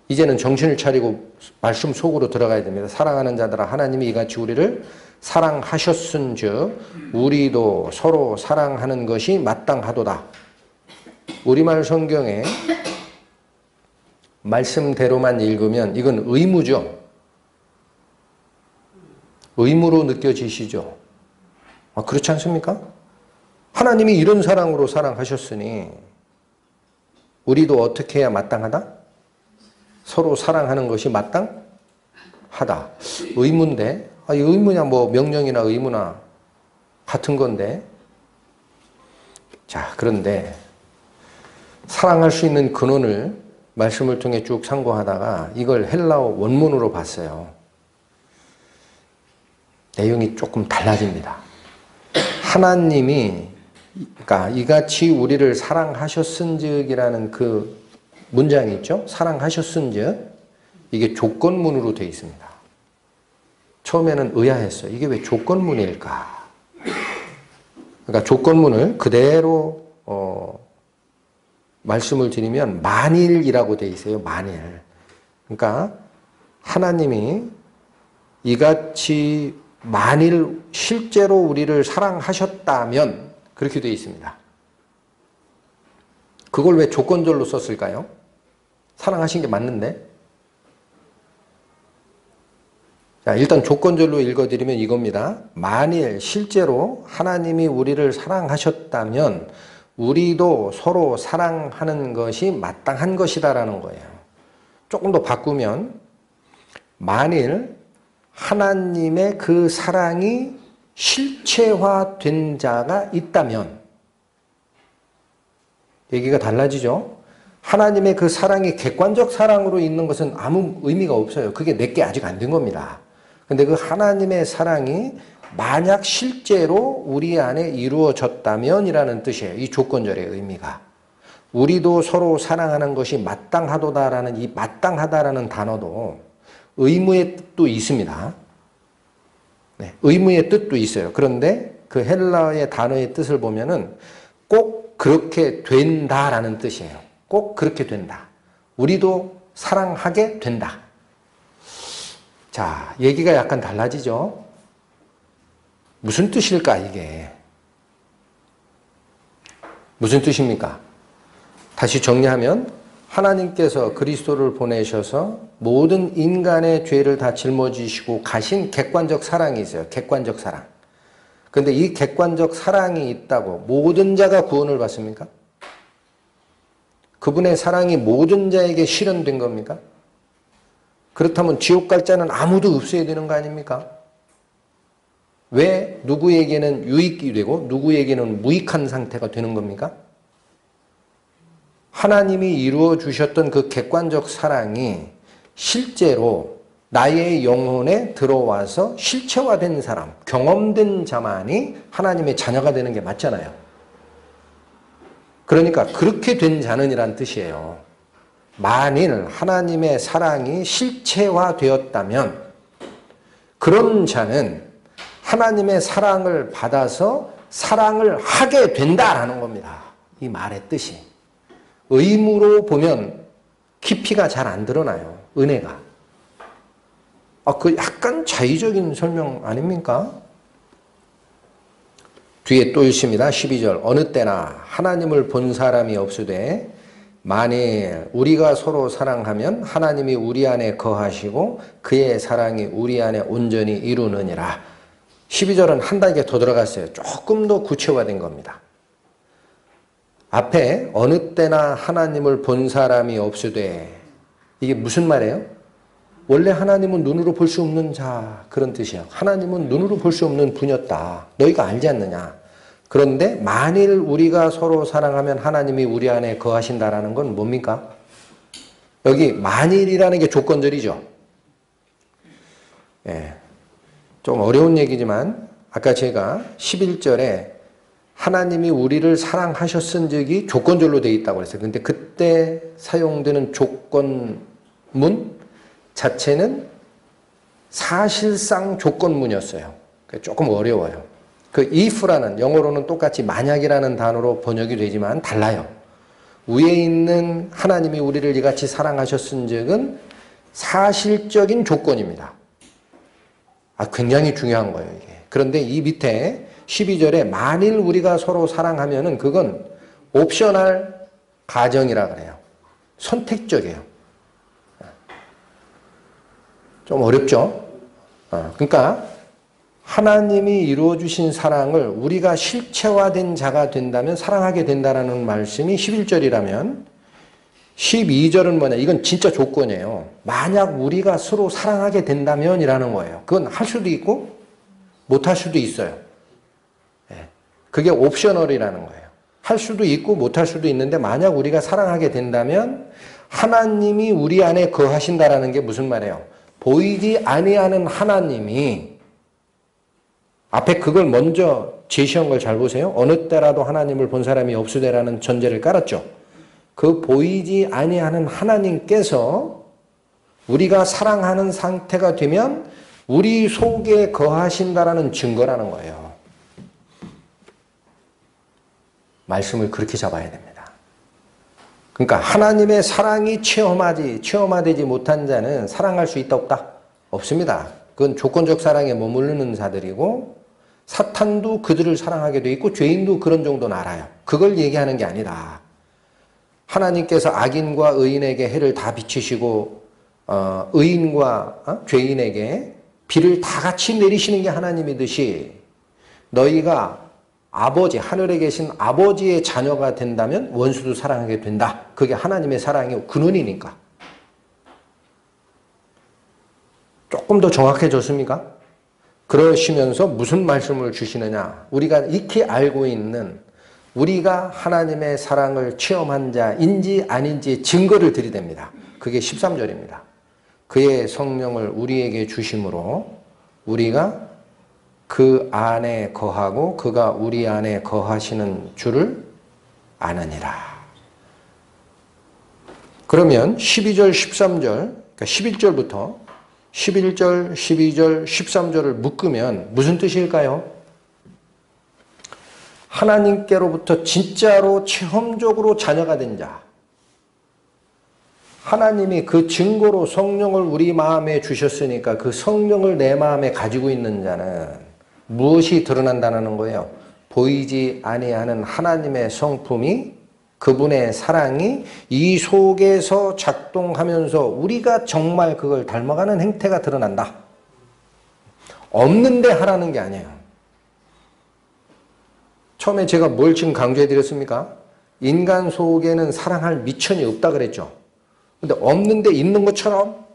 이제는 정신을 차리고 말씀 속으로 들어가야 됩니다. 사랑하는 자들아 하나님이 이같이 우리를 사랑하셨은즉 우리도 서로 사랑하는 것이 마땅하도다. 우리말 성경에 말씀대로만 읽으면 이건 의무죠. 의무로 느껴지시죠? 그렇지 않습니까? 하나님이 이런 사랑으로 사랑하셨으니 우리도 어떻게 해야 마땅하다? 서로 사랑하는 것이 마땅하다. 의무인데 이 의무냐 뭐 명령이나 의무나 같은 건데 자 그런데 사랑할 수 있는 근원을 말씀을 통해 쭉 상고하다가 이걸 헬라어 원문으로 봤어요. 내용이 조금 달라집니다. 하나님이 그러니까 이같이 우리를 사랑하셨은즉이라는 그 문장이 있죠. 사랑하셨은즉 이게 조건문으로 되어 있습니다. 처음에는 의아했어요. 이게 왜 조건문일까? 그러니까 조건문을 그대로 말씀을 드리면 만일이라고 되어 있어요. 만일. 그러니까 하나님이 이같이 만일 실제로 우리를 사랑하셨다면 그렇게 되어 있습니다. 그걸 왜 조건절로 썼을까요? 사랑하신 게 맞는데. 자, 일단 조건절로 읽어드리면 이겁니다. 만일 실제로 하나님이 우리를 사랑하셨다면 우리도 서로 사랑하는 것이 마땅한 것이다라는 거예요. 조금 더 바꾸면 만일 하나님의 그 사랑이 실체화된 자가 있다면 얘기가 달라지죠. 하나님의 그 사랑이 객관적 사랑으로 있는 것은 아무 의미가 없어요. 그게 내게 아직 안 된 겁니다. 근데 그 하나님의 사랑이 만약 실제로 우리 안에 이루어졌다면 이라는 뜻이에요. 이 조건절의 의미가. 우리도 서로 사랑하는 것이 마땅하도다라는 이 마땅하다라는 단어도 의무의 뜻도 있습니다. 네, 의무의 뜻도 있어요. 그런데 그 헬라어의 단어의 뜻을 보면은 꼭 그렇게 된다라는 뜻이에요. 꼭 그렇게 된다. 우리도 사랑하게 된다. 자, 얘기가 약간 달라지죠? 무슨 뜻일까, 이게? 무슨 뜻입니까? 다시 정리하면 하나님께서 그리스도를 보내셔서 모든 인간의 죄를 다 짊어지시고 가신 객관적 사랑이 있어요. 객관적 사랑. 그런데 이 객관적 사랑이 있다고 모든 자가 구원을 받습니까? 그분의 사랑이 모든 자에게 실현된 겁니까? 그렇다면 지옥 갈 자는 아무도 없어야 되는 거 아닙니까? 왜 누구에게는 유익이 되고 누구에게는 무익한 상태가 되는 겁니까? 하나님이 이루어 주셨던 그 객관적 사랑이 실제로 나의 영혼에 들어와서 실체화된 사람, 경험된 자만이 하나님의 자녀가 되는 게 맞잖아요. 그러니까 그렇게 된 자는 이란 뜻이에요. 만일 하나님의 사랑이 실체화되었다면 그런 자는 하나님의 사랑을 받아서 사랑을 하게 된다라는 겁니다. 이 말의 뜻이. 의무로 보면 깊이가 잘 안 드러나요. 은혜가. 그 약간 자의적인 설명 아닙니까? 뒤에 또 있습니다. 12절. 어느 때나 하나님을 본 사람이 없으되 만일 우리가 서로 사랑하면 하나님이 우리 안에 거하시고 그의 사랑이 우리 안에 온전히 이루느니라. 12절은 한 단계 더 들어갔어요. 조금 더 구체화된 겁니다. 앞에 어느 때나 하나님을 본 사람이 없으되 이게 무슨 말이에요? 원래 하나님은 눈으로 볼 수 없는 자 그런 뜻이에요. 하나님은 눈으로 볼 수 없는 분이었다. 너희가 알지 않느냐. 그런데 만일 우리가 서로 사랑하면 하나님이 우리 안에 거하신다라는 건 뭡니까? 여기 만일이라는 게 조건절이죠. 예, 좀 어려운 얘기지만 아까 제가 11절에 하나님이 우리를 사랑하셨은 적이 조건절로 되어 있다고 했어요. 근데 그때 사용되는 조건문 자체는 사실상 조건문이었어요. 조금 어려워요. 그 if라는 영어로는 똑같이 만약이라는 단어로 번역이 되지만 달라요. 위에 있는 하나님이 우리를 이같이 사랑하셨은 적은 사실적인 조건입니다. 굉장히 중요한 거예요, 이게. 그런데 이 밑에 12절에 만일 우리가 서로 사랑하면은 그건 옵셔널 가정이라 그래요. 선택적이에요. 좀 어렵죠? 그러니까 하나님이 이루어주신 사랑을 우리가 실체화된 자가 된다면 사랑하게 된다는 말씀이 11절이라면 12절은 뭐냐? 이건 진짜 조건이에요. 만약 우리가 서로 사랑하게 된다면 이라는 거예요. 그건 할 수도 있고 못할 수도 있어요. 그게 옵셔널이라는 거예요. 할 수도 있고 못할 수도 있는데 만약 우리가 사랑하게 된다면 하나님이 우리 안에 거하신다라는 게 무슨 말이에요? 보이지 아니하는 하나님이 앞에 그걸 먼저 제시한 걸 잘 보세요. 어느 때라도 하나님을 본 사람이 없으되라는 전제를 깔았죠. 그 보이지 아니하는 하나님께서 우리가 사랑하는 상태가 되면 우리 속에 거하신다라는 증거라는 거예요. 말씀을 그렇게 잡아야 됩니다. 그러니까 하나님의 사랑이 체험화되지 못한 자는 사랑할 수 있다 없다? 없습니다. 그건 조건적 사랑에 머무르는 자들이고 사탄도 그들을 사랑하게 돼 있고 죄인도 그런 정도는 알아요. 그걸 얘기하는 게 아니라 하나님께서 악인과 의인에게 해를 다 비치시고 의인과 죄인에게 비를 다 같이 내리시는 게 하나님이듯이 너희가 아버지, 하늘에 계신 아버지의 자녀가 된다면 원수도 사랑하게 된다. 그게 하나님의 사랑의 근원이니까. 조금 더 정확해졌습니까? 그러시면서 무슨 말씀을 주시느냐. 우리가 익히 알고 있는 우리가 하나님의 사랑을 체험한 자인지 아닌지 증거를 들이댑니다. 그게 13절입니다. 그의 성령을 우리에게 주심으로 우리가 그 안에 거하고 그가 우리 안에 거하시는 줄을 아느니라. 그러면 12절, 13절, 그러니까 11절부터 11절, 12절, 13절을 묶으면 무슨 뜻일까요? 하나님께로부터 진짜로 체험적으로 자녀가 된 자. 하나님이 그 증거로 성령을 우리 마음에 주셨으니까 그 성령을 내 마음에 가지고 있는 자는 무엇이 드러난다는 거예요? 보이지 아니하는 하나님의 성품이 그분의 사랑이 이 속에서 작동하면서 우리가 정말 그걸 닮아가는 행태가 드러난다. 없는데 하라는 게 아니에요. 처음에 제가 뭘 지금 강조해 드렸습니까? 인간 속에는 사랑할 미천이 없다 그랬죠. 근데 없는데 있는 것처럼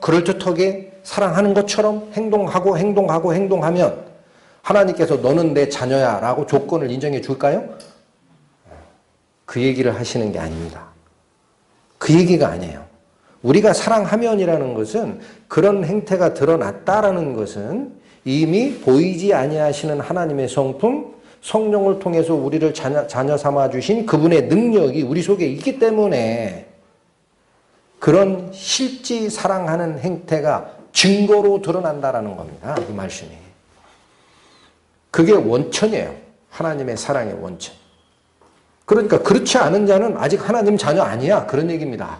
그럴듯하게 사랑하는 것처럼 행동하면 하나님께서 너는 내 자녀야 라고 조건을 인정해 줄까요? 그 얘기를 하시는 게 아닙니다. 그 얘기가 아니에요. 우리가 사랑하면이라는 것은 그런 행태가 드러났다라는 것은 이미 보이지 아니하시는 하나님의 성품, 성령을 통해서 우리를 자녀 삼아 주신 그분의 능력이 우리 속에 있기 때문에 그런 실제 사랑하는 행태가 증거로 드러난다라는 겁니다. 이 말씀이. 그게 원천이에요. 하나님의 사랑의 원천. 그러니까 그렇지 않은 자는 아직 하나님 자녀 아니야. 그런 얘기입니다.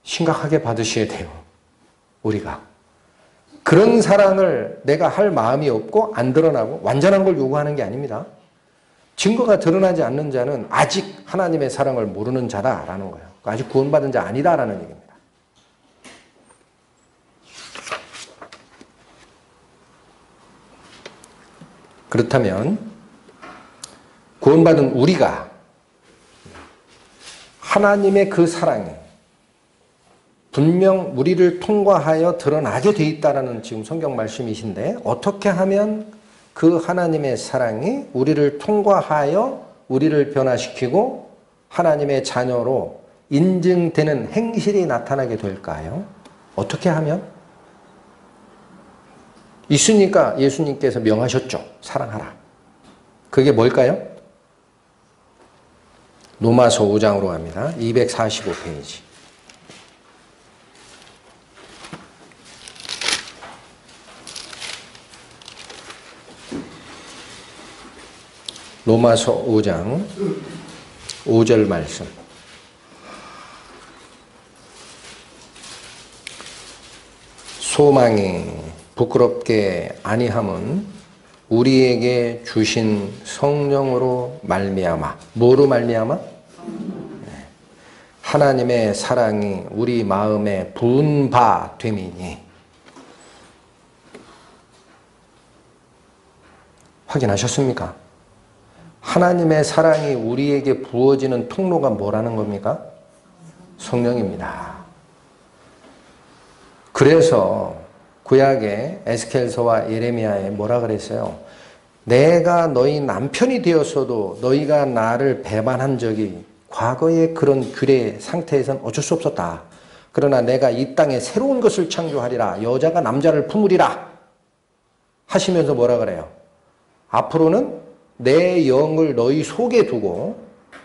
심각하게 받으셔야 돼요. 우리가. 그런 사랑을 내가 할 마음이 없고 안 드러나고 완전한 걸 요구하는 게 아닙니다. 증거가 드러나지 않는 자는 아직 하나님의 사랑을 모르는 자다라는 거예요. 아직 구원받은 자 아니다라는 얘기입니다. 그렇다면 구원받은 우리가 하나님의 그 사랑이 분명 우리를 통과하여 드러나게 돼 있다라는 지금 성경 말씀이신데 어떻게 하면 그 하나님의 사랑이 우리를 통과하여 우리를 변화시키고 하나님의 자녀로 인증되는 행실이 나타나게 될까요? 어떻게 하면? 있으니까 예수님께서 명하셨죠. 사랑하라. 그게 뭘까요? 로마서 5장으로 갑니다. 245페이지. 로마서 5장 5절 말씀. 소망이 부끄럽게 아니함은 우리에게 주신 성령으로 말미암아. 뭐로 말미암아? 하나님의 사랑이 우리 마음에 부은 바 됨이니. 확인하셨습니까? 하나님의 사랑이 우리에게 부어지는 통로가 뭐라는 겁니까? 성령입니다. 그래서 구약의 에스겔서와 예레미야에 뭐라 그랬어요? 내가 너희 남편이 되었어도 너희가 나를 배반한 적이 과거의 그런 규례 상태에선 어쩔 수 없었다. 그러나 내가 이 땅에 새로운 것을 창조하리라. 여자가 남자를 품으리라. 하시면서 뭐라 그래요? 앞으로는 내 영을 너희 속에 두고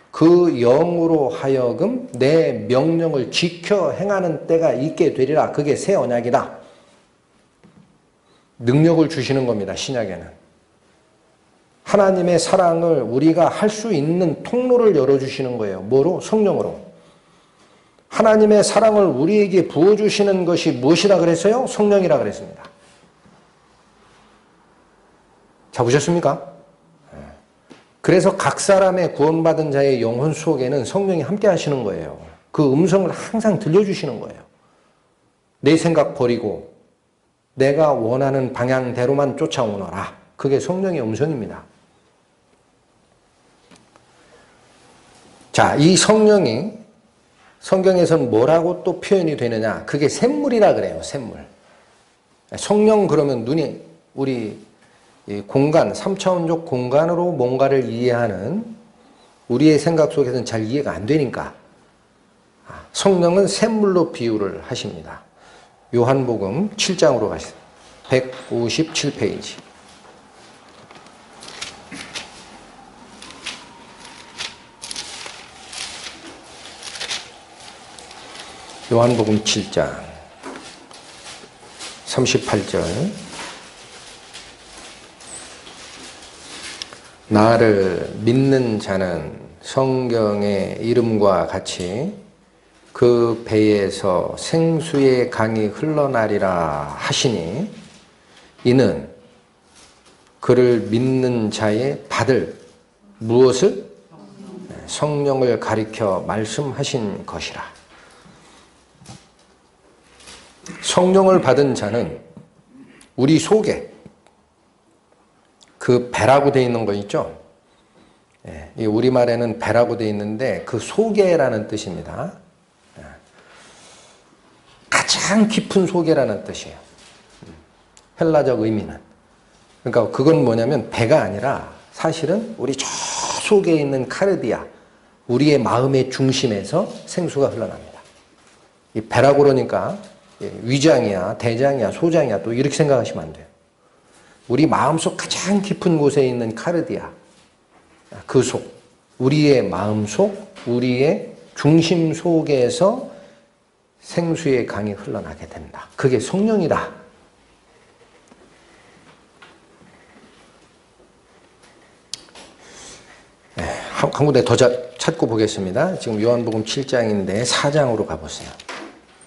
그 영으로 하여금 내 명령을 지켜 행하는 때가 있게 되리라. 그게 새 언약이다. 능력을 주시는 겁니다. 신약에는. 하나님의 사랑을 우리가 할 수 있는 통로를 열어주시는 거예요. 뭐로? 성령으로. 하나님의 사랑을 우리에게 부어주시는 것이 무엇이라 그랬어요? 성령이라 그랬습니다. 잡으셨습니까? 그래서 각 사람의 구원받은 자의 영혼 속에는 성령이 함께 하시는 거예요. 그 음성을 항상 들려주시는 거예요. 내 생각 버리고 내가 원하는 방향대로만 쫓아오너라. 그게 성령의 음성입니다. 자, 이 성령이 성경에서는 뭐라고 또 표현이 되느냐? 그게 샘물이라 그래요. 샘물. 성령 그러면 눈이 우리 공간, 3차원적 공간으로 뭔가를 이해하는 우리의 생각 속에서는 잘 이해가 안 되니까 성령은 샘물로 비유를 하십니다. 요한복음 7장으로 가시죠. 157페이지. 요한복음 7장 38절. 나를 믿는 자는 성경의 이름과 같이 그 배에서 생수의 강이 흘러나리라 하시니 이는 그를 믿는 자의 받을 무엇을? 성령을 가리켜 말씀하신 것이라. 성령을 받은 자는 우리 속에 그 배라고 되어 있는 거 있죠? 이 우리말에는 배라고 되어 있는데 그 속에라는 뜻입니다. 가장 깊은 속에라는 뜻이에요. 헬라적 의미는. 그러니까 그건 뭐냐면 배가 아니라 사실은 우리 저 속에 있는 카르디아, 우리의 마음의 중심에서 생수가 흘러납니다. 이 배라고 그러니까 위장이야, 대장이야, 소장이야 또 이렇게 생각하시면 안 돼요. 우리 마음속 가장 깊은 곳에 있는 카르디아, 그 속, 우리의 마음속, 우리의 중심 속에서 생수의 강이 흘러나게 된다. 그게 성령이다. 한 군데 더 찾고 보겠습니다. 지금 요한복음 7장인데 4장으로 가보세요.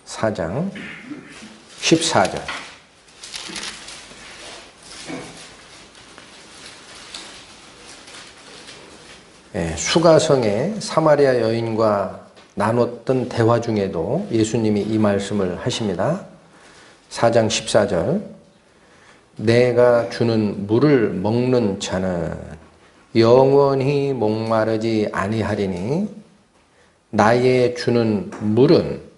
4장 14절. 수가성에 사마리아 여인과 나눴던 대화 중에도 예수님이 이 말씀을 하십니다. 4장 14절. 내가 주는 물을 먹는 자는 영원히 목마르지 아니하리니 나의 주는 물은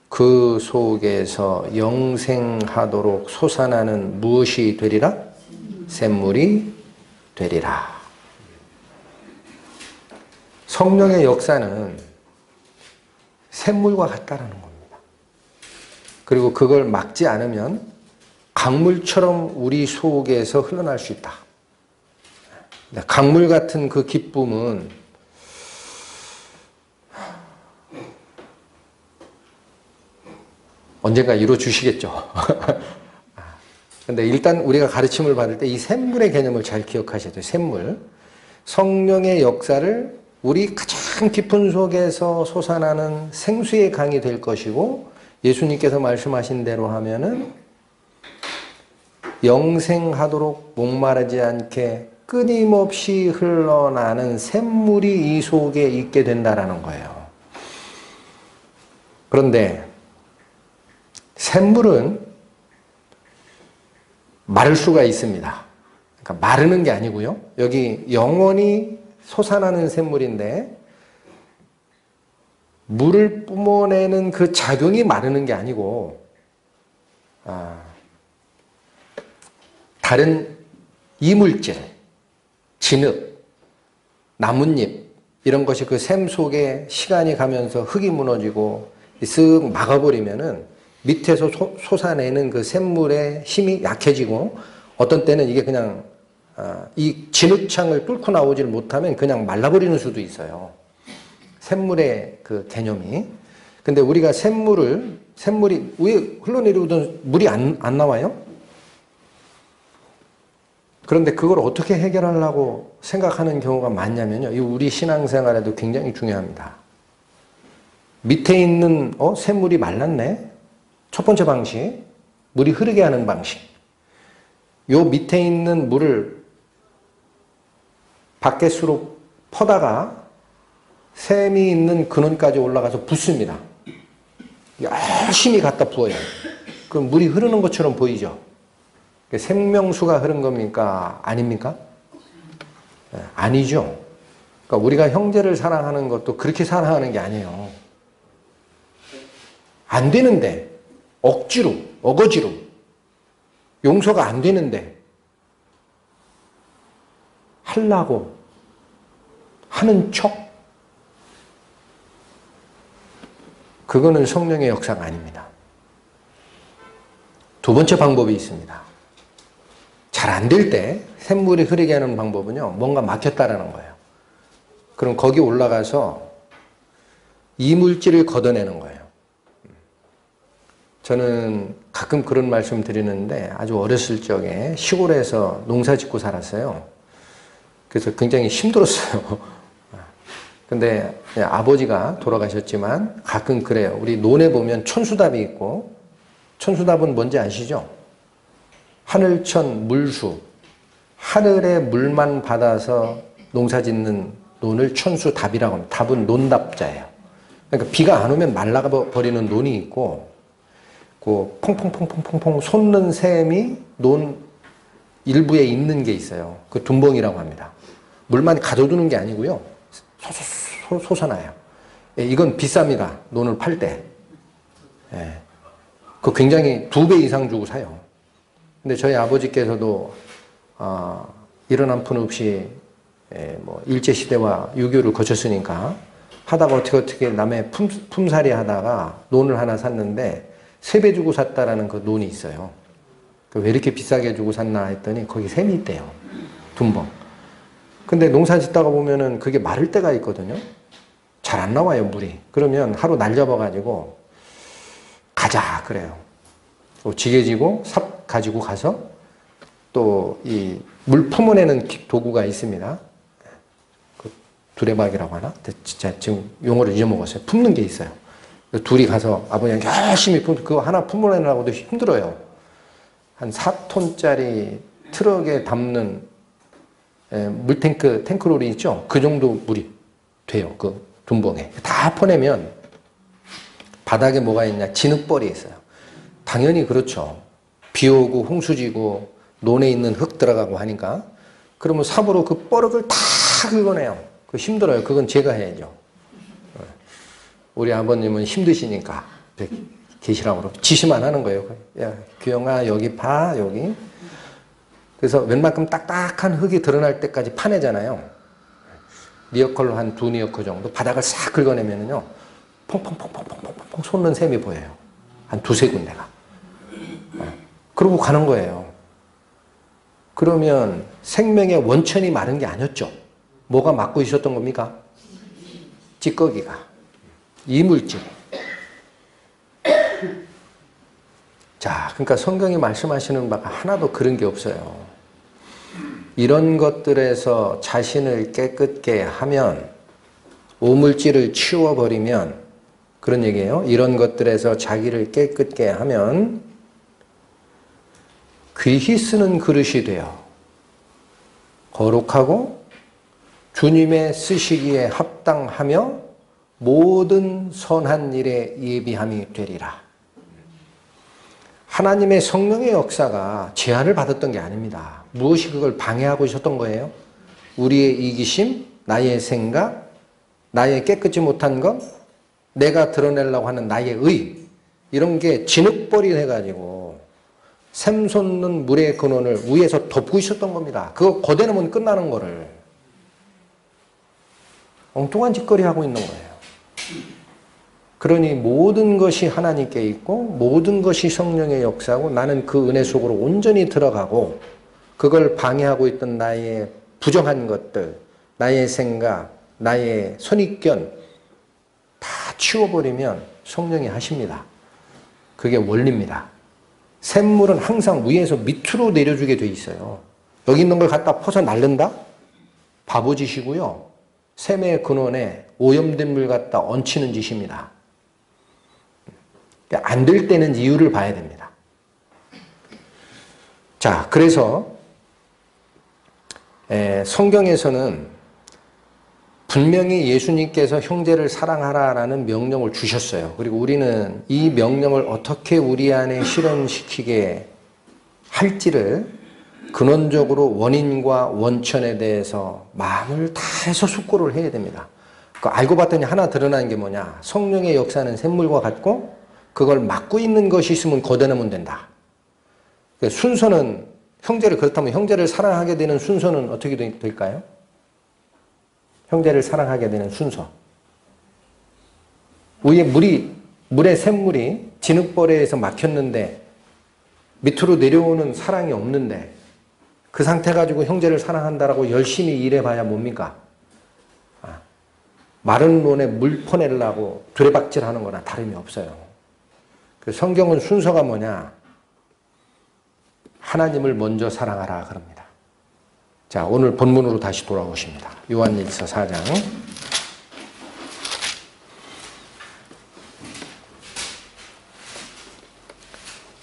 그 속에서 영생하도록 솟아나는 무엇이 되리라? 샘물이 되리라. 성령의 역사는 샘물과 같다라는 겁니다. 그리고 그걸 막지 않으면 강물처럼 우리 속에서 흘러날 수 있다. 강물 같은 그 기쁨은 언젠가 이루어주시겠죠. 근데 일단 우리가 가르침을 받을 때 이 샘물의 개념을 잘 기억하셔야 돼요. 샘물. 성령의 역사를 우리 가장 깊은 속에서 솟아나는 생수의 강이 될 것이고, 예수님께서 말씀하신 대로 하면은 영생하도록 목마르지 않게 끊임없이 흘러나는 샘물이 이 속에 있게 된다라는 거예요. 그런데 샘물은 마를 수가 있습니다. 그러니까 마르는 게 아니고요. 여기 영원히 솟아나는 샘물인데 물을 뿜어내는 그 작용이 마르는 게 아니고 다른 이물질, 진흙, 나뭇잎 이런 것이 그 샘 속에 시간이 가면서 흙이 무너지고 쓱 막아버리면은 밑에서 솟아내는 그 샘물의 힘이 약해지고, 어떤 때는 이게 그냥 이 진흙창을 뚫고 나오질 못하면 그냥 말라버리는 수도 있어요. 샘물의 그 개념이. 근데 우리가 샘물이 왜 흘러내려오던 물이 안 나와요? 그런데 그걸 어떻게 해결하려고 생각하는 경우가 많냐면요. 이 우리 신앙생활에도 굉장히 중요합니다. 밑에 있는 샘물이 말랐네. 첫 번째 방식, 물이 흐르게 하는 방식. 요 밑에 있는 물을 바깥으로 퍼다가 샘이 있는 근원까지 올라가서 붓습니다. 열심히 갖다 부어요. 그럼 물이 흐르는 것처럼 보이죠? 생명수가 흐른 겁니까? 아닙니까? 아니죠. 그러니까 우리가 형제를 사랑하는 것도 그렇게 사랑하는 게 아니에요. 안 되는데, 억지로, 어거지로, 용서가 안 되는데, 하려고 하는 척? 그거는 성령의 역사가 아닙니다. 두 번째 방법이 있습니다. 잘 안 될 때 샘물이 흐르게 하는 방법은요, 뭔가 막혔다라는 거예요. 그럼 거기 올라가서 이물질을 걷어내는 거예요. 저는 가끔 그런 말씀 드리는데, 아주 어렸을 적에 시골에서 농사 짓고 살았어요. 그래서 굉장히 힘들었어요. 근데 아버지가 돌아가셨지만 가끔 그래요. 우리 논에 보면 천수답이 있고, 천수답은 뭔지 아시죠? 하늘천 물수, 하늘의 물만 받아서 농사 짓는 논을 천수답이라고 합니다. 답은 논답자예요. 그러니까 비가 안 오면 말라가 버리는 논이 있고, 그 퐁퐁퐁퐁퐁 솟는 샘이 논 일부에 있는 게 있어요. 그 둔벙이라고 합니다. 물만 가둬두는 게 아니고요, 솟아나요. 이건 비쌉니다. 논을 팔 때. 그 굉장히 2배 이상 주고 사요. 근데 저희 아버지께서도 이런 한 푼 없이 일제시대와 유교를 거쳤으니까 하다가 어떻게 남의 품살이 하다가 논을 하나 샀는데 3배 주고 샀다라는 그 논이 있어요. 왜 이렇게 비싸게 주고 샀나 했더니 거기 샘이 있대요. 둔벙. 근데 농사 짓다가 보면은 그게 마를 때가 있거든요. 잘 안 나와요, 물이. 그러면 하루 날 잡아가지고 가자 그래요. 지게 지고 삽 가지고 가서 또 이 물 품어내는 도구가 있습니다. 그 두레박이라고 하나? 진짜 지금 용어를 잊어먹었어요. 품는 게 있어요. 둘이 가서 아버님 열심히 그거 하나 품어내느라고도 힘들어요. 한 4톤짜리 트럭에 담는 물탱크, 탱크롤이 있죠? 그 정도 물이 돼요. 그 둔벙에. 다 퍼내면 바닥에 뭐가 있냐? 진흙벌이 있어요. 당연히 그렇죠. 비 오고 홍수지고 논에 있는 흙 들어가고 하니까 그러면 삽으로 그 뻐럭을 다 긁어내요. 그거 힘들어요. 그건 제가 해야죠. 우리 아버님은 힘드시니까 계시라고 그러고 지시만 하는 거예요. 야, 규영아 여기 파 여기. 그래서 웬만큼 딱딱한 흙이 드러날 때까지 파내잖아요. 니어컬로 한 2니어컬 정도 바닥을 싹 긁어내면은요. 퐁퐁퐁퐁퐁퐁 솟는 셈이 보여요. 한 2-3군데가. 그러고 가는 거예요. 그러면 생명의 원천이 마른 게 아니었죠. 뭐가 막고 있었던 겁니까? 찌꺼기가. 이물질. 자, 그러니까 성경이 말씀하시는 바가 하나도 그런 게 없어요. 이런 것들에서 자신을 깨끗게 하면, 오물질을 치워버리면, 그런 얘기예요. 이런 것들에서 자기를 깨끗게 하면 귀히 쓰는 그릇이 되어 거룩하고 주님의 쓰시기에 합당하며 모든 선한 일에 예비함이 되리라. 하나님의 성령의 역사가 제한을 받았던 게 아닙니다. 무엇이 그걸 방해하고 있었던 거예요? 우리의 이기심, 나의 생각, 나의 깨끗이 못한 것, 내가 드러내려고 하는 나의 의, 이런 게 진흙벌이 해가지고 샘솟는 물의 근원을 위에서 덮고 있었던 겁니다. 그거 거대놓으면 끝나는 거를 엉뚱한 짓거리 하고 있는 거예요. 그러니 모든 것이 하나님께 있고 모든 것이 성령의 역사고 나는 그 은혜 속으로 온전히 들어가고 그걸 방해하고 있던 나의 부정한 것들, 나의 생각, 나의 선입견 다 치워버리면 성령이 하십니다. 그게 원리입니다. 샘물은 항상 위에서 밑으로 내려주게 돼 있어요. 여기 있는 걸 갖다 퍼서 날른다? 바보짓이고요. 샘의 근원에 오염된 물 갖다 얹히는 짓입니다. 안 될 때는 이유를 봐야 됩니다. 자, 그래서 성경에서는 분명히 예수님께서 형제를 사랑하라라는 명령을 주셨어요. 그리고 우리는 이 명령을 어떻게 우리 안에 실현시키게 할지를 근원적으로 원인과 원천에 대해서 마음을 다해서 숙고를 해야 됩니다. 알고 봤더니 하나 드러난 게 뭐냐? 성령의 역사는 샘물과 같고 그걸 막고 있는 것이 있으면 걷어내면 된다. 순서는 형제를 그렇다면 형제를 사랑하게 되는 순서는 어떻게 될까요? 형제를 사랑하게 되는 순서. 위에 물의 샘물이 진흙벌에서 막혔는데 밑으로 내려오는 사랑이 없는데 그 상태 가지고 형제를 사랑한다라고 열심히 일해봐야 뭡니까? 마른 논에 물 퍼내려고 두레박질하는 거나 다름이 없어요. 그 성경은 순서가 뭐냐? 하나님을 먼저 사랑하라 그럽니다. 자, 오늘 본문으로 다시 돌아오십니다. 요한일서 4장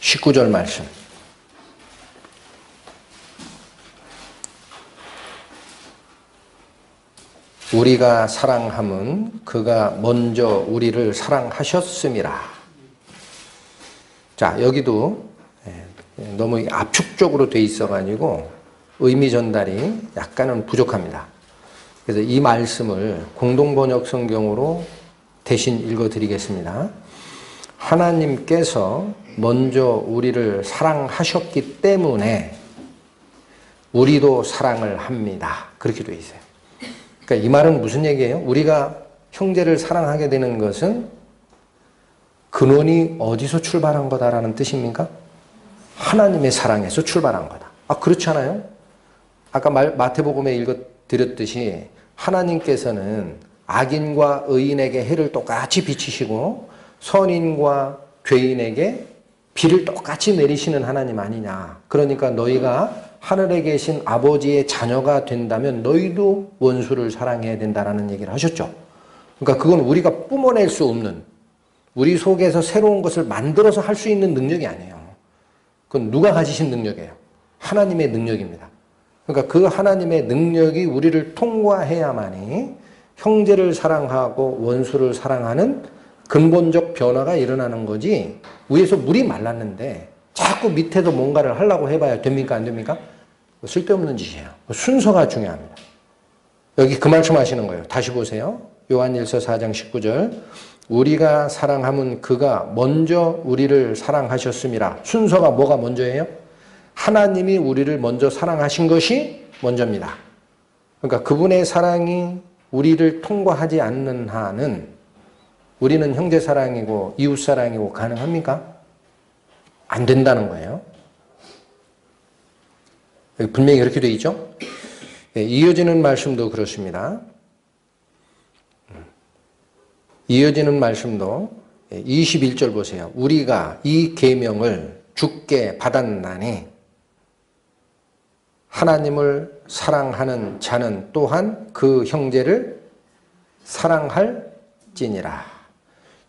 19절 말씀. 우리가 사랑함은 그가 먼저 우리를 사랑하셨음이라. 자, 여기도 너무 압축적으로 돼 있어가지고 의미 전달이 약간은 부족합니다. 그래서 이 말씀을 공동번역 성경으로 대신 읽어드리겠습니다. 하나님께서 먼저 우리를 사랑하셨기 때문에 우리도 사랑을 합니다. 그렇게 돼 있어요. 그러니까 이 말은 무슨 얘기예요? 우리가 형제를 사랑하게 되는 것은 근원이 어디서 출발한 거다라는 뜻입니까? 하나님의 사랑에서 출발한 거다. 아, 그렇지 않아요? 아까 마태복음에 읽어드렸듯이 하나님께서는 악인과 의인에게 해를 똑같이 비치시고 선인과 죄인에게 비를 똑같이 내리시는 하나님 아니냐. 그러니까 너희가 하늘에 계신 아버지의 자녀가 된다면 너희도 원수를 사랑해야 된다라는 얘기를 하셨죠. 그러니까 그건 우리가 뿜어낼 수 없는, 우리 속에서 새로운 것을 만들어서 할 수 있는 능력이 아니에요. 그건 누가 가지신 능력이에요? 하나님의 능력입니다. 그러니까 그 하나님의 능력이 우리를 통과해야만이 형제를 사랑하고 원수를 사랑하는 근본적 변화가 일어나는 거지, 위에서 물이 말랐는데 자꾸 밑에서 뭔가를 하려고 해봐야 됩니까? 안 됩니까? 쓸데없는 짓이에요. 순서가 중요합니다. 여기 그 말씀 하시는 거예요. 다시 보세요. 요한일서 4장 19절. 우리가 사랑함은 그가 먼저 우리를 사랑하셨음이라. 순서가 뭐가 먼저예요? 하나님이 우리를 먼저 사랑하신 것이 먼저입니다. 그러니까 그분의 사랑이 우리를 통과하지 않는 한은 우리는 형제 사랑이고 이웃 사랑이고 가능합니까? 안 된다는 거예요. 여기 분명히 그렇게 되어 있죠? 이어지는 말씀도 그렇습니다. 이어지는 말씀도 21절 보세요. 우리가 이 계명을 주께 받았나니 하나님을 사랑하는 자는 또한 그 형제를 사랑할지니라.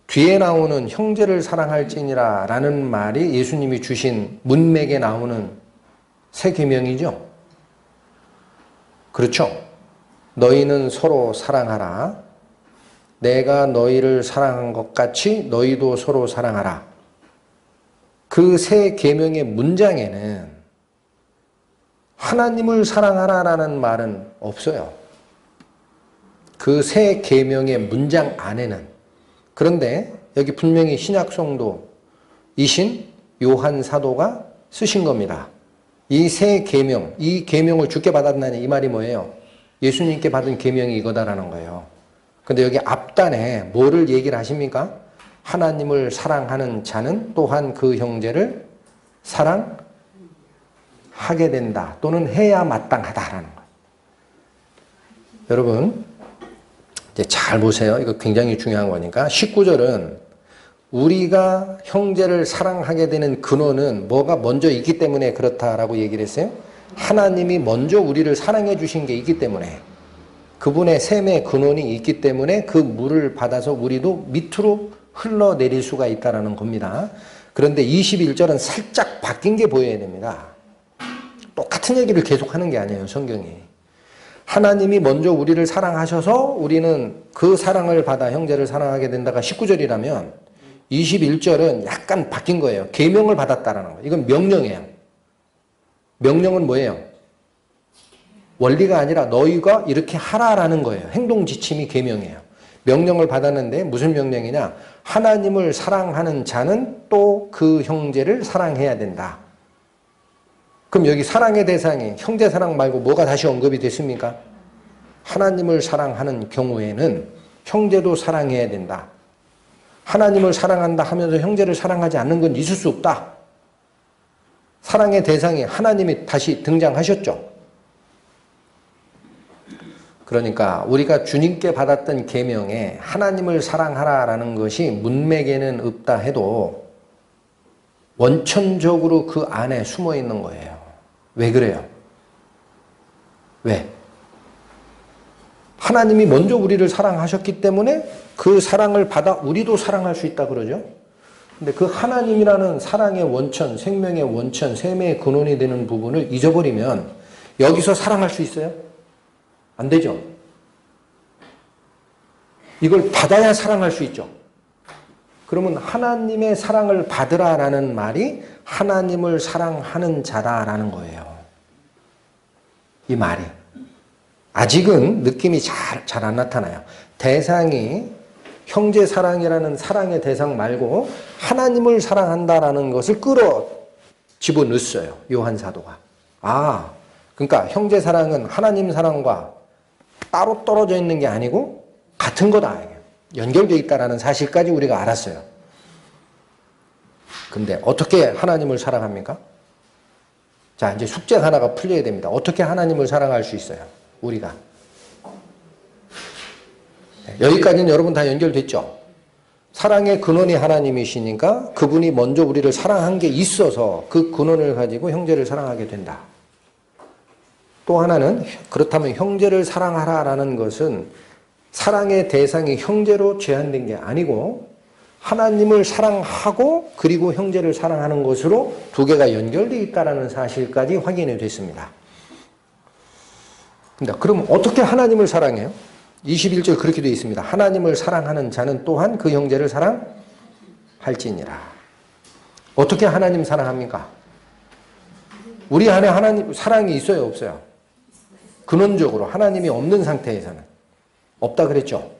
뒤에 나오는 형제를 사랑할지니라 라는 말이 예수님이 주신 문맥에 나오는 새 계명이죠. 그렇죠? 너희는 서로 사랑하라. 내가 너희를 사랑한 것 같이 너희도 서로 사랑하라. 그 새 계명의 문장에는 하나님을 사랑하라라는 말은 없어요. 그 새 계명의 문장 안에는. 그런데 여기 분명히 신약 성도이신 요한 사도가 쓰신 겁니다. 이 새 계명, 이 계명을 주께 받았나니 이 말이 뭐예요? 예수님께 받은 계명이 이거다라는 거예요. 근데 여기 앞단에 뭐를 얘기를 하십니까? 하나님을 사랑하는 자는 또한 그 형제를 사랑하게 된다. 또는 해야 마땅하다라는 거예요. 여러분, 이제 잘 보세요. 이거 굉장히 중요한 거니까. 19절은 우리가 형제를 사랑하게 되는 근원은 뭐가 먼저 있기 때문에 그렇다라고 얘기를 했어요. 하나님이 먼저 우리를 사랑해 주신 게 있기 때문에, 그분의 샘의 근원이 있기 때문에 그 물을 받아서 우리도 밑으로 흘러내릴 수가 있다는 겁니다. 그런데 21절은 살짝 바뀐 게 보여야 됩니다. 똑같은 얘기를 계속하는 게 아니에요, 성경이. 하나님이 먼저 우리를 사랑하셔서 우리는 그 사랑을 받아 형제를 사랑하게 된다가 19절이라면 21절은 약간 바뀐 거예요. 계명을 받았다라는 거예요. 이건 명령이에요. 명령은 뭐예요? 원리가 아니라 너희가 이렇게 하라라는 거예요. 행동 지침이 계명이에요. 명령을 받았는데 무슨 명령이냐? 하나님을 사랑하는 자는 또 그 형제를 사랑해야 된다. 그럼 여기 사랑의 대상이 형제 사랑 말고 뭐가 다시 언급이 됐습니까? 하나님을 사랑하는 경우에는 형제도 사랑해야 된다. 하나님을 사랑한다 하면서 형제를 사랑하지 않는 건 있을 수 없다. 사랑의 대상이 하나님이 다시 등장하셨죠. 그러니까 우리가 주님께 받았던 계명에 하나님을 사랑하라라는 것이 문맥에는 없다 해도 원천적으로 그 안에 숨어 있는 거예요. 왜 그래요? 왜? 하나님이 먼저 우리를 사랑하셨기 때문에 그 사랑을 받아 우리도 사랑할 수 있다 그러죠. 근데 그 하나님이라는 사랑의 원천, 생명의 원천, 샘의 근원이 되는 부분을 잊어버리면 여기서 사랑할 수 있어요? 안 되죠. 이걸 받아야 사랑할 수 있죠. 그러면 하나님의 사랑을 받으라라는 말이 하나님을 사랑하는 자다라는 거예요. 이 말이. 아직은 느낌이 잘 안 나타나요. 대상이 형제 사랑이라는 사랑의 대상 말고 하나님을 사랑한다라는 것을 집어넣었어요. 요한 사도가. 그러니까 형제 사랑은 하나님 사랑과 따로 떨어져 있는 게 아니고 같은 거다. 연결되어 있다는 사실까지 우리가 알았어요. 근데 어떻게 하나님을 사랑합니까? 자, 이제 숙제 하나가 풀려야 됩니다. 어떻게 하나님을 사랑할 수 있어요? 우리가. 여기까지는 여러분 다 연결됐죠? 사랑의 근원이 하나님이시니까 그분이 먼저 우리를 사랑한 게 있어서 그 근원을 가지고 형제를 사랑하게 된다. 또 하나는 그렇다면 형제를 사랑하라라는 것은 사랑의 대상이 형제로 제한된 게 아니고 하나님을 사랑하고 그리고 형제를 사랑하는 것으로 두 개가 연결되어 있다는 사실까지 확인이 됐습니다. 그럼 어떻게 하나님을 사랑해요? 21절 그렇게 되어 있습니다. 하나님을 사랑하는 자는 또한 그 형제를 사랑할지니라. 어떻게 하나님 사랑합니까? 우리 안에 하나님 사랑이 있어요, 없어요? 근원적으로 하나님이 없는 상태에서는 없다 그랬죠?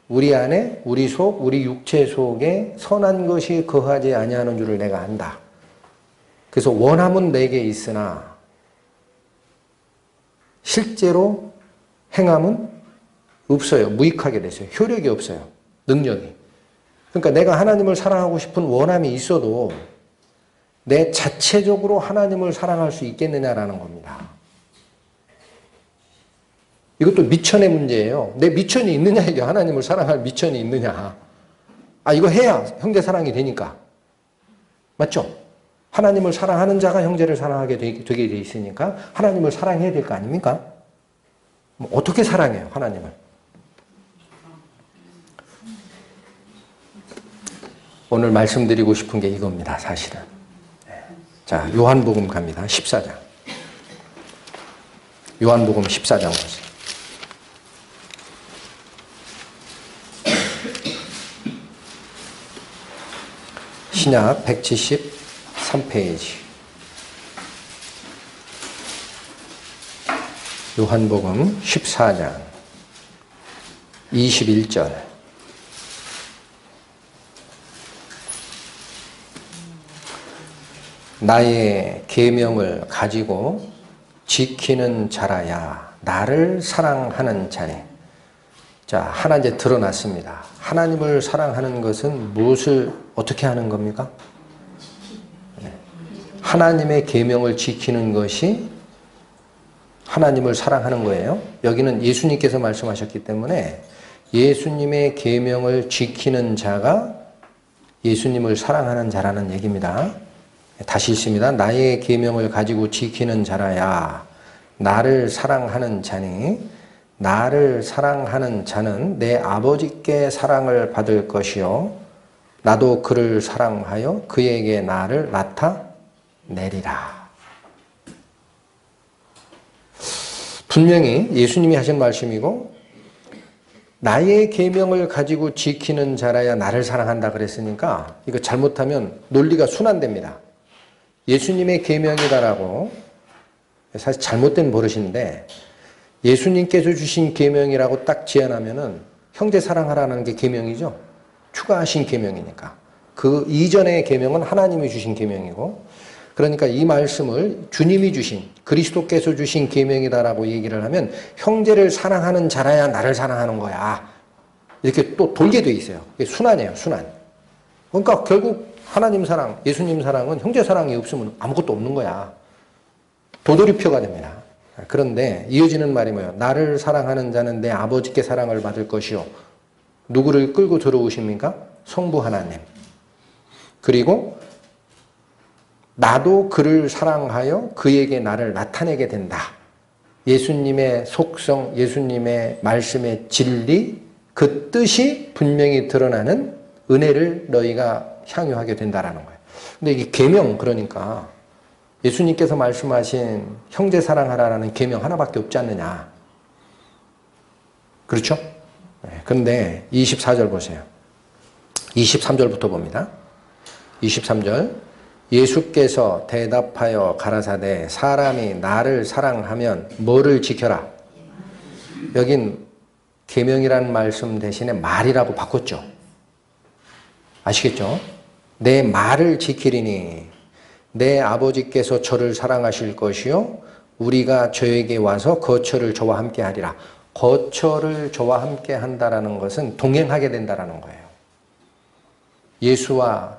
우리 안에 우리 속 우리 육체 속에 선한 것이 거하지 아니하는 줄을 내가 안다. 그래서 원함은 내게 있으나 실제로 행함은 없어요. 무익하게 됐어요. 효력이 없어요. 능력이. 그러니까 내가 하나님을 사랑하고 싶은 원함이 있어도 내 자체적으로 하나님을 사랑할 수 있겠느냐라는 겁니다. 이것도 미천의 문제예요. 내 미천이 있느냐, 이게 하나님을 사랑할 미천이 있느냐. 이거 해야 형제 사랑이 되니까. 맞죠? 하나님을 사랑하는 자가 형제를 사랑하게 되게 돼 있으니까 하나님을 사랑해야 될 거 아닙니까? 어떻게 사랑해요, 하나님을? 오늘 말씀드리고 싶은 게 이겁니다, 사실은. 자, 요한복음 갑니다. 14장. 요한복음 14장 보세요. 신약 173페이지. 요한복음 14장 21절. 나의 계명을 가지고 지키는 자라야 나를 사랑하는 자니. 자, 하나 이제 드러났습니다. 하나님을 사랑하는 것은 무엇을 어떻게 하는 겁니까? 하나님의 계명을 지키는 것이 하나님을 사랑하는 거예요. 여기는 예수님께서 말씀하셨기 때문에 예수님의 계명을 지키는 자가 예수님을 사랑하는 자라는 얘기입니다. 다시 읽습니다. 나의 계명을 가지고 지키는 자라야 나를 사랑하는 자니 나를 사랑하는 자는 내 아버지께 사랑을 받을 것이요 나도 그를 사랑하여 그에게 나를 나타내리라. 분명히 예수님이 하신 말씀이고 나의 계명을 가지고 지키는 자라야 나를 사랑한다 그랬으니까 이거 잘못하면 논리가 순환됩니다. 예수님의 계명이다라고 사실 잘못된 버릇인데 예수님께서 주신 계명이라고 딱 제안하면은 형제 사랑하라는 게 계명이죠. 추가하신 계명이니까. 그 이전의 계명은 하나님이 주신 계명이고 그러니까 이 말씀을 주님이 주신 그리스도께서 주신 계명이다라고 얘기를 하면 형제를 사랑하는 자라야 나를 사랑하는 거야. 이렇게 또 돌게 돼 있어요. 이게 순환이에요, 순환. 그러니까 결국 하나님 사랑, 예수님 사랑은 형제 사랑이 없으면 아무것도 없는 거야. 도돌이표가 됩니다. 그런데 이어지는 말이 뭐예요? 나를 사랑하는 자는 내 아버지께 사랑을 받을 것이요. 누구를 끌고 들어오십니까? 성부 하나님. 그리고 나도 그를 사랑하여 그에게 나를 나타내게 된다. 예수님의 속성, 예수님의 말씀의 진리, 그 뜻이 분명히 드러나는 은혜를 너희가 향유하게 된다라는 거예요. 근데 이게 계명, 그러니까 예수님께서 말씀하신 형제 사랑하라는 계명 하나밖에 없지 않느냐. 그렇죠? 그런데 24절 보세요. 23절부터 봅니다. 23절. 예수께서 대답하여 가라사대 사람이 나를 사랑하면 뭐를 지켜라? 여긴 계명이라는 말씀 대신에 말이라고 바꿨죠. 아시겠죠? 내 말을 지키리니 내 아버지께서 저를 사랑하실 것이요 우리가 저에게 와서 거처를 저와 함께 하리라. 거처를 저와 함께 한다라는 것은 동행하게 된다라는 거예요. 예수와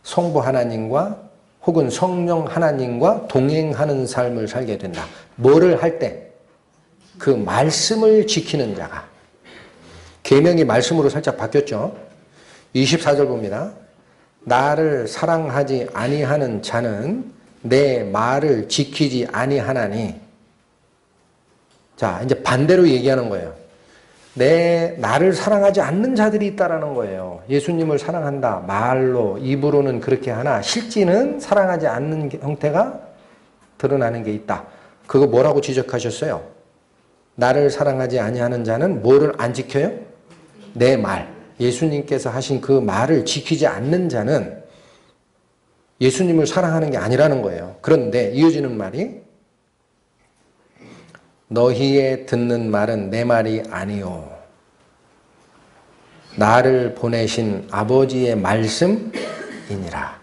성부 하나님과 혹은 성령 하나님과 동행하는 삶을 살게 된다. 뭐를 할 때? 그 말씀을 지키는 자가. 계명이 말씀으로 살짝 바뀌었죠. 24절 봅니다. 나를 사랑하지 아니하는 자는 내 말을 지키지 아니하나니. 자, 이제 반대로 얘기하는 거예요. 나를 사랑하지 않는 자들이 있다라는 거예요. 예수님을 사랑한다. 말로, 입으로는 그렇게 하나 실제는 사랑하지 않는 형태가 드러나는 게 있다. 그거 뭐라고 지적하셨어요? 나를 사랑하지 아니하는 자는 뭐를 안 지켜요? 내 말. 예수님께서 하신 그 말을 지키지 않는 자는 예수님을 사랑하는 게 아니라는 거예요. 그런데 이어지는 말이 너희의 듣는 말은 내 말이 아니요 나를 보내신 아버지의 말씀이니라.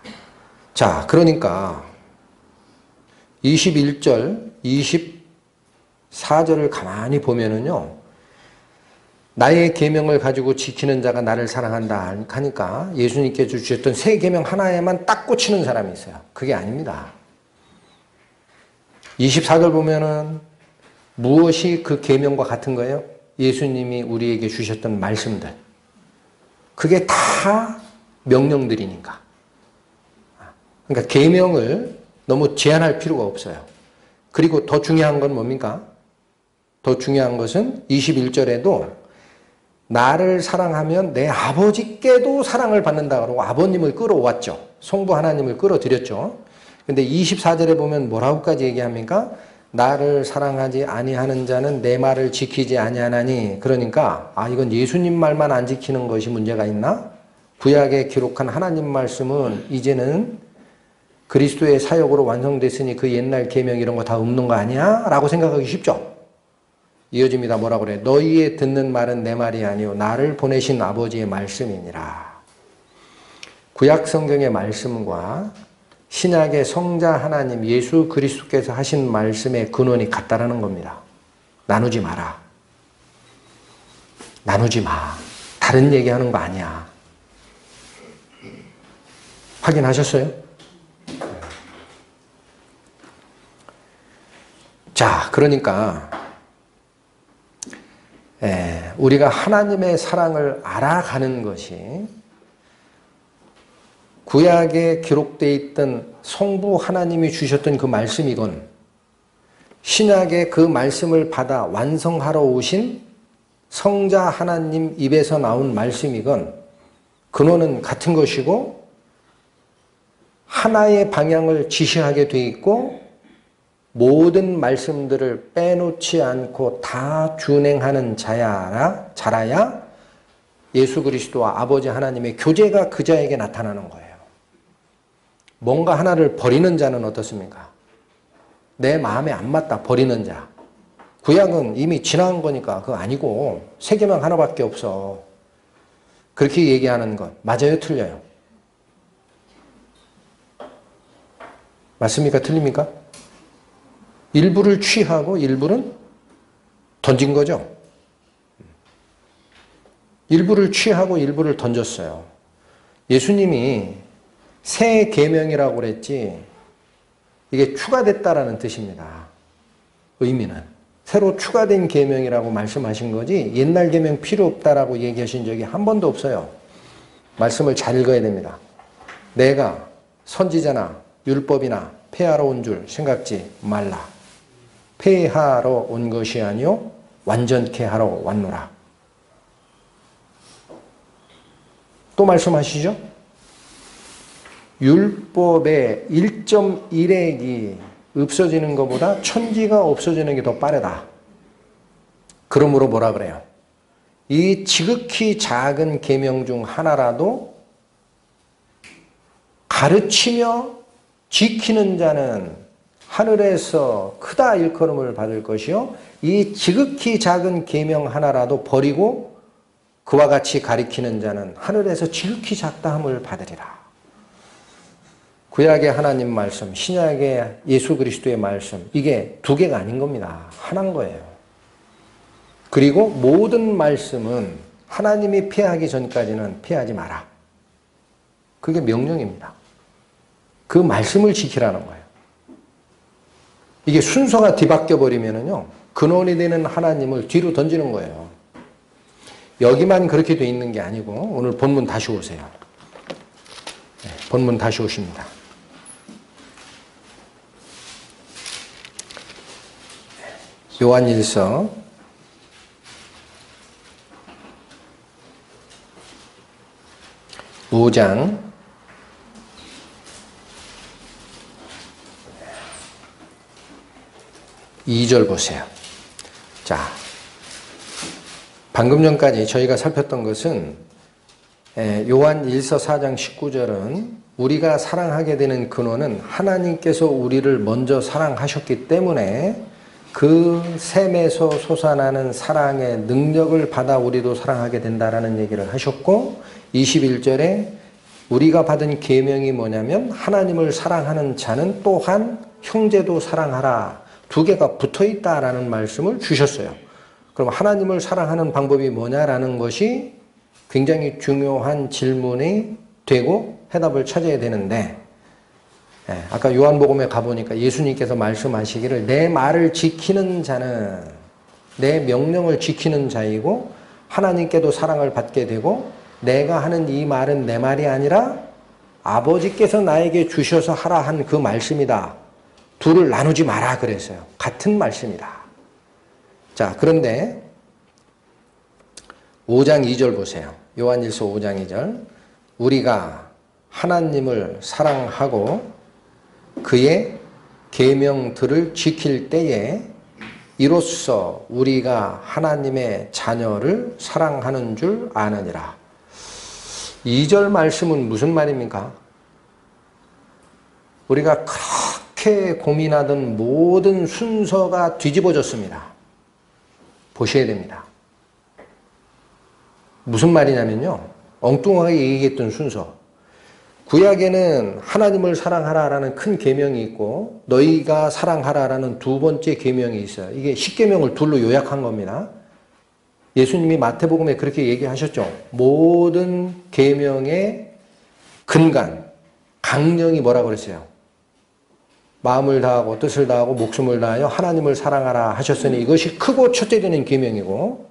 자, 그러니까 21절, 24절을 가만히 보면은요. 나의 계명을 가지고 지키는 자가 나를 사랑한다 하니까 예수님께서 주셨던 새 계명 하나에만 딱 꽂히는 사람이 있어요. 그게 아닙니다. 24절 보면은 무엇이 그 계명과 같은 거예요? 예수님이 우리에게 주셨던 말씀들. 그게 다 명령들이니까. 그러니까 계명을 너무 제한할 필요가 없어요. 그리고 더 중요한 건 뭡니까? 더 중요한 것은 21절에도 나를 사랑하면 내 아버지께도 사랑을 받는다 그러고 아버님을 끌어왔죠. 성부 하나님을 끌어들였죠. 근데 24절에 보면 뭐라고까지 얘기합니까? 나를 사랑하지 아니하는 자는 내 말을 지키지 아니하나니. 그러니까 이건 예수님 말만 안 지키는 것이 문제가 있나? 구약에 기록한 하나님 말씀은 이제는 그리스도의 사역으로 완성됐으니 그 옛날 계명 이런 거 다 없는 거 아니야? 라고 생각하기 쉽죠? 이어집니다. 뭐라고 그래? 너희의 듣는 말은 내 말이 아니요 나를 보내신 아버지의 말씀이니라. 구약 성경의 말씀과 신약의 성자 하나님 예수 그리스도께서 하신 말씀의 근원이 같다라는 겁니다. 나누지 마라. 나누지 마. 다른 얘기하는 거 아니야. 확인하셨어요? 자, 그러니까 우리가 하나님의 사랑을 알아가는 것이 구약에 기록되어 있던 성부 하나님이 주셨던 그 말씀이건 신약의 그 말씀을 받아 완성하러 오신 성자 하나님 입에서 나온 말씀이건 근원은 같은 것이고 하나의 방향을 지시하게 돼 있고 모든 말씀들을 빼놓지 않고 다 준행하는 자라야 예수 그리스도와 아버지 하나님의 교제가 그 자에게 나타나는 거예요. 뭔가 하나를 버리는 자는 어떻습니까? 내 마음에 안 맞다 버리는 자. 구약은 이미 지나간 거니까 그거 아니고 새 계명 하나밖에 없어. 그렇게 얘기하는 것 맞아요? 틀려요? 맞습니까? 틀립니까? 일부를 취하고 일부는 던진 거죠. 일부를 취하고 일부를 던졌어요. 예수님이 새 계명이라고 그랬지 이게 추가됐다라는 뜻입니다. 의미는 새로 추가된 계명이라고 말씀하신 거지 옛날 계명 필요 없다라고 얘기하신 적이 한 번도 없어요. 말씀을 잘 읽어야 됩니다. 내가 선지자나 율법이나 폐하러 온 줄 생각지 말라. 폐하러 온 것이 아니요 완전케 하러 왔노라. 또 말씀하시죠? 율법의 1.1핵이 없어지는 것보다 천지가 없어지는 게 더 빠르다. 그러므로 뭐라 그래요? 이 지극히 작은 계명 중 하나라도 가르치며 지키는 자는 하늘에서 크다 일컬음을 받을 것이요 이 지극히 작은 계명 하나라도 버리고 그와 같이 가리키는 자는 하늘에서 지극히 작다함을 받으리라. 구약의 하나님 말씀, 신약의 예수 그리스도의 말씀 이게 두 개가 아닌 겁니다. 하나인 거예요. 그리고 모든 말씀은 하나님이 피하기 전까지는 피하지 마라. 그게 명령입니다. 그 말씀을 지키라는 거예요. 이게 순서가 뒤바뀌어 버리면은요, 근원이 되는 하나님을 뒤로 던지는 거예요. 여기만 그렇게 돼 있는 게 아니고, 오늘 본문 다시 오세요. 네, 본문 다시 오십니다. 요한일서 5장 2절 보세요. 자, 방금 전까지 저희가 살폈던 것은 요한일서 4장 19절은 우리가 사랑하게 되는 근원은 하나님께서 우리를 먼저 사랑하셨기 때문에 그 샘에서 솟아나는 사랑의 능력을 받아 우리도 사랑하게 된다라는 얘기를 하셨고, 21절에 우리가 받은 계명이 뭐냐면 하나님을 사랑하는 자는 또한 형제도 사랑하라. 두 개가 붙어 있다라는 말씀을 주셨어요. 그럼 하나님을 사랑하는 방법이 뭐냐라는 것이 굉장히 중요한 질문이 되고 해답을 찾아야 되는데, 아까 요한복음에 가보니까 예수님께서 말씀하시기를 내 말을 지키는 자는 내 명령을 지키는 자이고 하나님께도 사랑을 받게 되고, 내가 하는 이 말은 내 말이 아니라 아버지께서 나에게 주셔서 하라 한 그 말씀이다. 둘을 나누지 마라 그랬어요. 같은 말씀이다. 자, 그런데 5장 2절 보세요. 요한일서 5장 2절. 우리가 하나님을 사랑하고 그의 계명들을 지킬 때에 이로써 우리가 하나님의 자녀를 사랑하는 줄 아느니라. 2절 말씀은 무슨 말입니까? 우리가 그렇게 고민하던 모든 순서가 뒤집어졌습니다. 보셔야 됩니다. 무슨 말이냐면요, 엉뚱하게 얘기했던 순서. 구약에는 하나님을 사랑하라라는 큰 계명이 있고 너희가 사랑하라라는 두 번째 계명이 있어요. 이게 10계명을 둘로 요약한 겁니다. 예수님이 마태복음에 그렇게 얘기하셨죠. 모든 계명의 근간, 강령이 뭐라고 그랬어요? 마음을 다하고 뜻을 다하고 목숨을 다하여 하나님을 사랑하라 하셨으니 이것이 크고 첫째 되는 계명이고,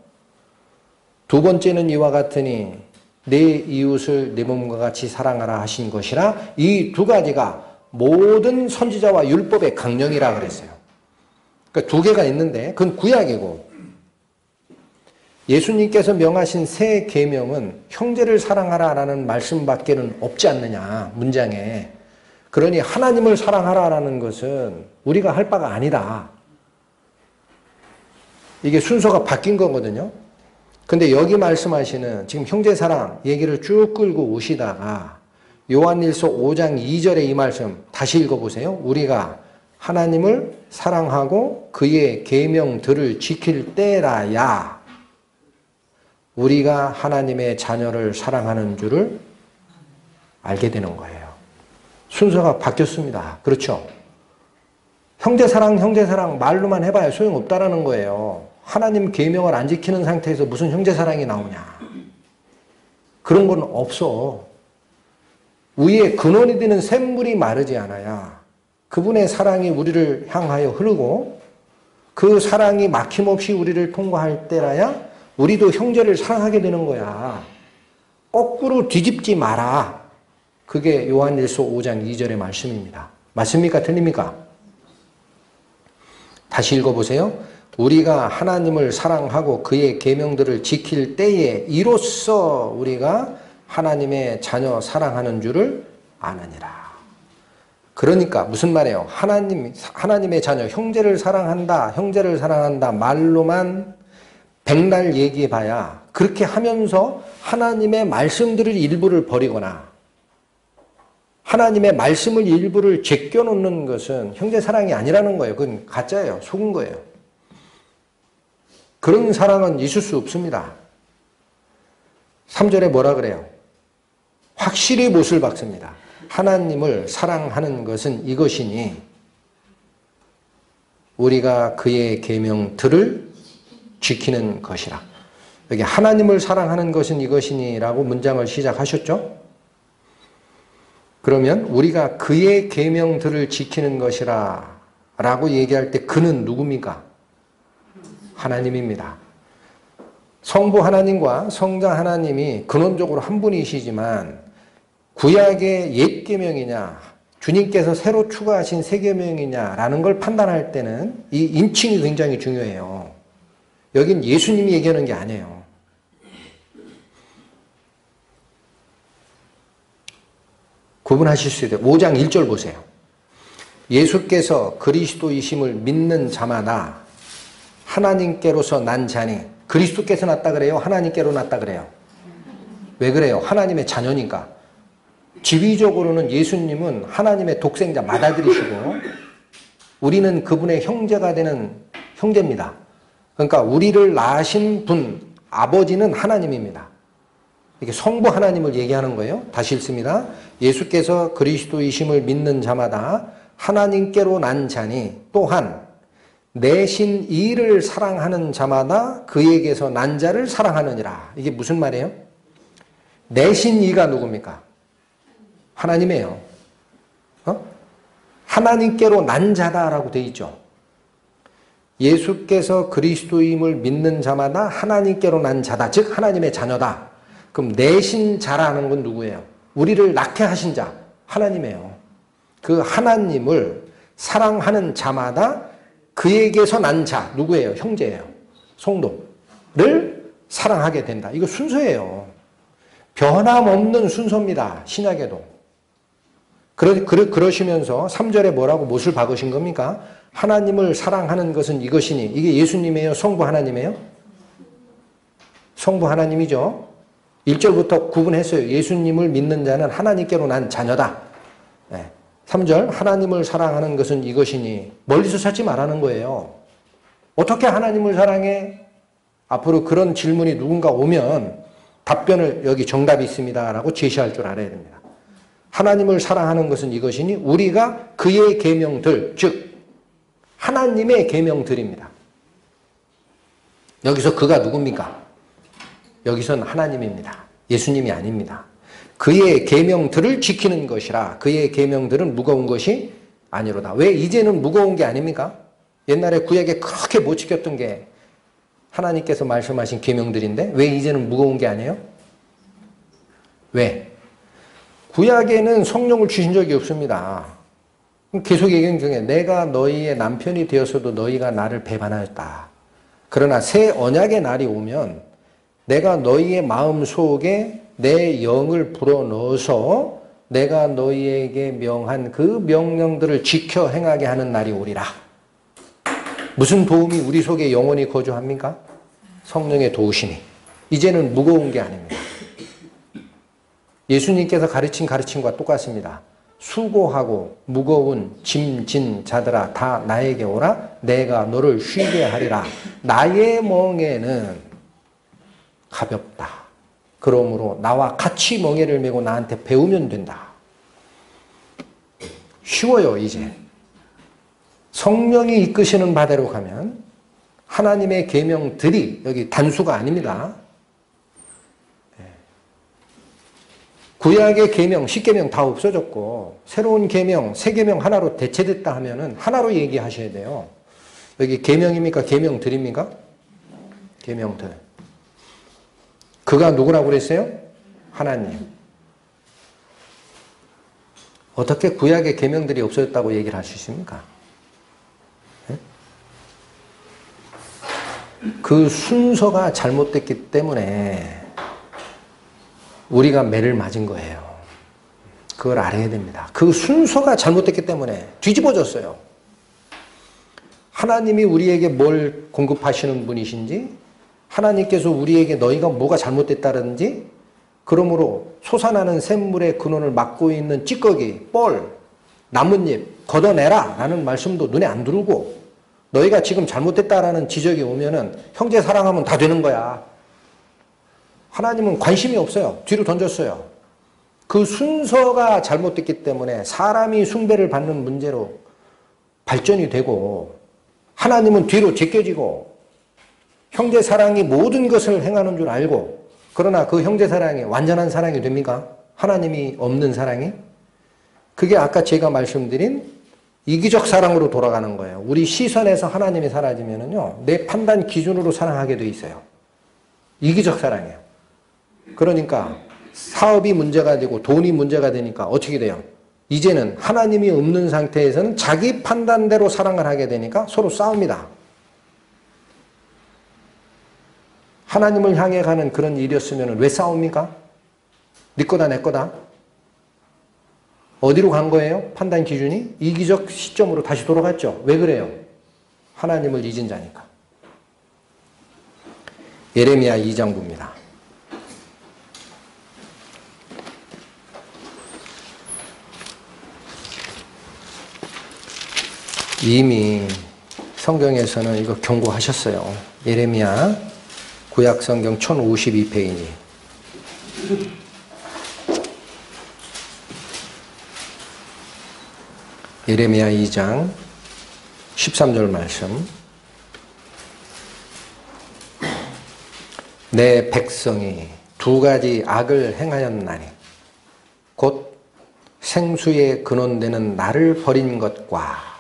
두 번째는 이와 같으니 내 이웃을 내 몸과 같이 사랑하라 하신 것이라. 이 두 가지가 모든 선지자와 율법의 강령이라 그랬어요. 그러니까 두 개가 있는데 그건 구약이고, 예수님께서 명하신 새 계명은 형제를 사랑하라라는 말씀밖에는 없지 않느냐, 문장에. 그러니 하나님을 사랑하라라는 것은 우리가 할 바가 아니다. 이게 순서가 바뀐 거거든요. 근데 여기 말씀하시는 지금 형제사랑 얘기를 쭉 끌고 오시다가 요한일서 5장 2절에 이 말씀 다시 읽어보세요. 우리가 하나님을 사랑하고 그의 계명들을 지킬 때라야 우리가 하나님의 자녀를 사랑하는 줄을 알게 되는 거예요. 순서가 바뀌었습니다. 그렇죠? 형제사랑 말로만 해봐야 소용없다라는 거예요. 하나님 계명을 안 지키는 상태에서 무슨 형제사랑이 나오냐. 그런 건 없어. 위에 근원이 되는 샘물이 마르지 않아야 그분의 사랑이 우리를 향하여 흐르고 그 사랑이 막힘없이 우리를 통과할 때라야 우리도 형제를 사랑하게 되는 거야. 거꾸로 뒤집지 마라. 그게 요한일서 5장 2절의 말씀입니다. 맞습니까? 틀립니까? 다시 읽어보세요. 우리가 하나님을 사랑하고 그의 계명들을 지킬 때에 이로써 우리가 하나님의 자녀 사랑하는 줄을 아느니라. 그러니까 무슨 말이에요? 하나님의 자녀, 형제를 사랑한다 말로만 백날 얘기해봐야 그렇게 하면서 하나님의 말씀들을 일부를 버리거나 하나님의 말씀을 일부를 제껴놓는 것은 형제 사랑이 아니라는 거예요. 그건 가짜예요. 속은 거예요. 그런 사랑은 있을 수 없습니다. 3절에 뭐라 그래요? 확실히 못을 박습니다. 하나님을 사랑하는 것은 이것이니 우리가 그의 계명들을 지키는 것이라. 여기 하나님을 사랑하는 것은 이것이니 라고 문장을 시작하셨죠? 그러면 우리가 그의 계명들을 지키는 것이라 라고 얘기할 때 그는 누굽니까? 하나님입니다. 성부 하나님과 성자 하나님이 근원적으로 한 분이시지만 구약의 옛 계명이냐 주님께서 새로 추가하신 새 계명이냐라는 걸 판단할 때는 이 인칭이 굉장히 중요해요. 여긴 예수님이 얘기하는 게 아니에요. 구분하실 수 있어요. 5장 1절 보세요. 예수께서 그리스도이심을 믿는 자마다 하나님께로서 난 자니, 그리스도께서 났다 그래요? 하나님께로 났다 그래요? 왜 그래요? 하나님의 자녀니까. 지위적으로는 예수님은 하나님의 독생자 맏아들이시고 우리는 그분의 형제가 되는 형제입니다. 그러니까 우리를 낳으신 분, 아버지는 하나님입니다. 이게 성부 하나님을 얘기하는 거예요. 다시 읽습니다. 예수께서 그리스도이심을 믿는 자마다 하나님께로 난 자니 또한 내신 이를 사랑하는 자마다 그에게서 난 자를 사랑하느니라. 이게 무슨 말이에요? 내신 이가 누굽니까? 하나님이에요. 하나님께로 난 자다라고 되어 있죠. 예수께서 그리스도임을 믿는 자마다 하나님께로 난 자다. 즉 하나님의 자녀다. 그럼 내신 자라는 건 누구예요? 우리를 낳게 하신 자, 하나님이에요. 그 하나님을 사랑하는 자마다 그에게서 난 자, 누구예요? 형제예요. 성도를 사랑하게 된다. 이거 순서예요. 변함없는 순서입니다. 신약에도. 그러시면서 3절에 뭐라고 못을 박으신 겁니까? 하나님을 사랑하는 것은 이것이니. 이게 예수님이에요? 성부 하나님이에요? 성부 하나님이죠. 1절부터 구분했어요. 예수님을 믿는 자는 하나님께로 난 자녀다. 3절 하나님을 사랑하는 것은 이것이니 멀리서 찾지 말라는 거예요. 어떻게 하나님을 사랑해? 앞으로 그런 질문이 누군가 오면 답변을 여기 정답이 있습니다 라고 제시할 줄 알아야 됩니다. 하나님을 사랑하는 것은 이것이니 우리가 그의 계명들, 즉 하나님의 계명들입니다. 여기서 그가 누굽니까? 여기선 하나님입니다. 예수님이 아닙니다. 그의 계명들을 지키는 것이라. 그의 계명들은 무거운 것이 아니로다. 왜 이제는 무거운 게 아닙니까? 옛날에 구약에 그렇게 못 지켰던 게 하나님께서 말씀하신 계명들인데 왜 이제는 무거운 게 아니에요? 왜? 구약에는 성령을 주신 적이 없습니다. 계속 얘기하는 중에 내가 너희의 남편이 되었어도 너희가 나를 배반하였다. 그러나 새 언약의 날이 오면 내가 너희의 마음속에 내 영을 불어넣어서 내가 너희에게 명한 그 명령들을 지켜 행하게 하는 날이 오리라. 무슨 도움이 우리 속에 영원히 거주합니까? 성령의 도우심이. 이제는 무거운 게 아닙니다. 예수님께서 가르친 가르침과 똑같습니다. 수고하고 무거운 짐진 자들아 다 나에게 오라. 내가 너를 쉬게 하리라. 나의 멍에는 가볍다. 그러므로 나와 같이 멍에를 메고 나한테 배우면 된다. 쉬워요, 이제. 성령이 이끄시는 바대로 가면 하나님의 계명들이 여기 단수가 아닙니다. 구약의 계명, 십계명 다 없어졌고 새로운 계명, 새 계명 하나로 대체됐다 하면은 하나로 얘기하셔야 돼요. 여기 계명입니까? 계명들입니까? 계명들. 그가 누구라고 그랬어요? 하나님. 어떻게 구약의 계명들이 없어졌다고 얘기를 할 수 있습니까? 네? 그 순서가 잘못됐기 때문에 우리가 매를 맞은 거예요. 그걸 알아야 됩니다. 그 순서가 잘못됐기 때문에 뒤집어졌어요. 하나님이 우리에게 뭘 공급하시는 분이신지, 하나님께서 우리에게 너희가 뭐가 잘못됐다든지, 그러므로 솟아나는 샘물의 근원을 막고 있는 찌꺼기, 뻘, 나뭇잎 걷어내라 라는 말씀도 눈에 안 들어오고, 너희가 지금 잘못됐다라는 지적이 오면은 형제 사랑하면 다 되는 거야. 하나님은 관심이 없어요. 뒤로 던졌어요. 그 순서가 잘못됐기 때문에 사람이 숭배를 받는 문제로 발전이 되고, 하나님은 뒤로 제껴지고, 형제 사랑이 모든 것을 행하는 줄 알고, 그러나 그 형제 사랑이 완전한 사랑이 됩니까? 하나님이 없는 사랑이? 그게 아까 제가 말씀드린 이기적 사랑으로 돌아가는 거예요. 우리 시선에서 하나님이 사라지면은요, 내 판단 기준으로 사랑하게 돼 있어요. 이기적 사랑이에요. 그러니까 사업이 문제가 되고 돈이 문제가 되니까 어떻게 돼요? 이제는 하나님이 없는 상태에서는 자기 판단대로 사랑을 하게 되니까 서로 싸웁니다. 하나님을 향해 가는 그런 일이었으면 왜 싸웁니까? 네 거다 내 거다. 어디로 간 거예요? 판단 기준이? 이기적 시점으로 다시 돌아갔죠. 왜 그래요? 하나님을 잊은 자니까. 예레미야 2장 봅니다. 이미 성경에서는 이거 경고하셨어요. 예레미야 구약성경 1052페이지. 예레미야 2장 13절 말씀. 내 백성이 두 가지 악을 행하였나니 곧 생수의 근원되는 나를 버린 것과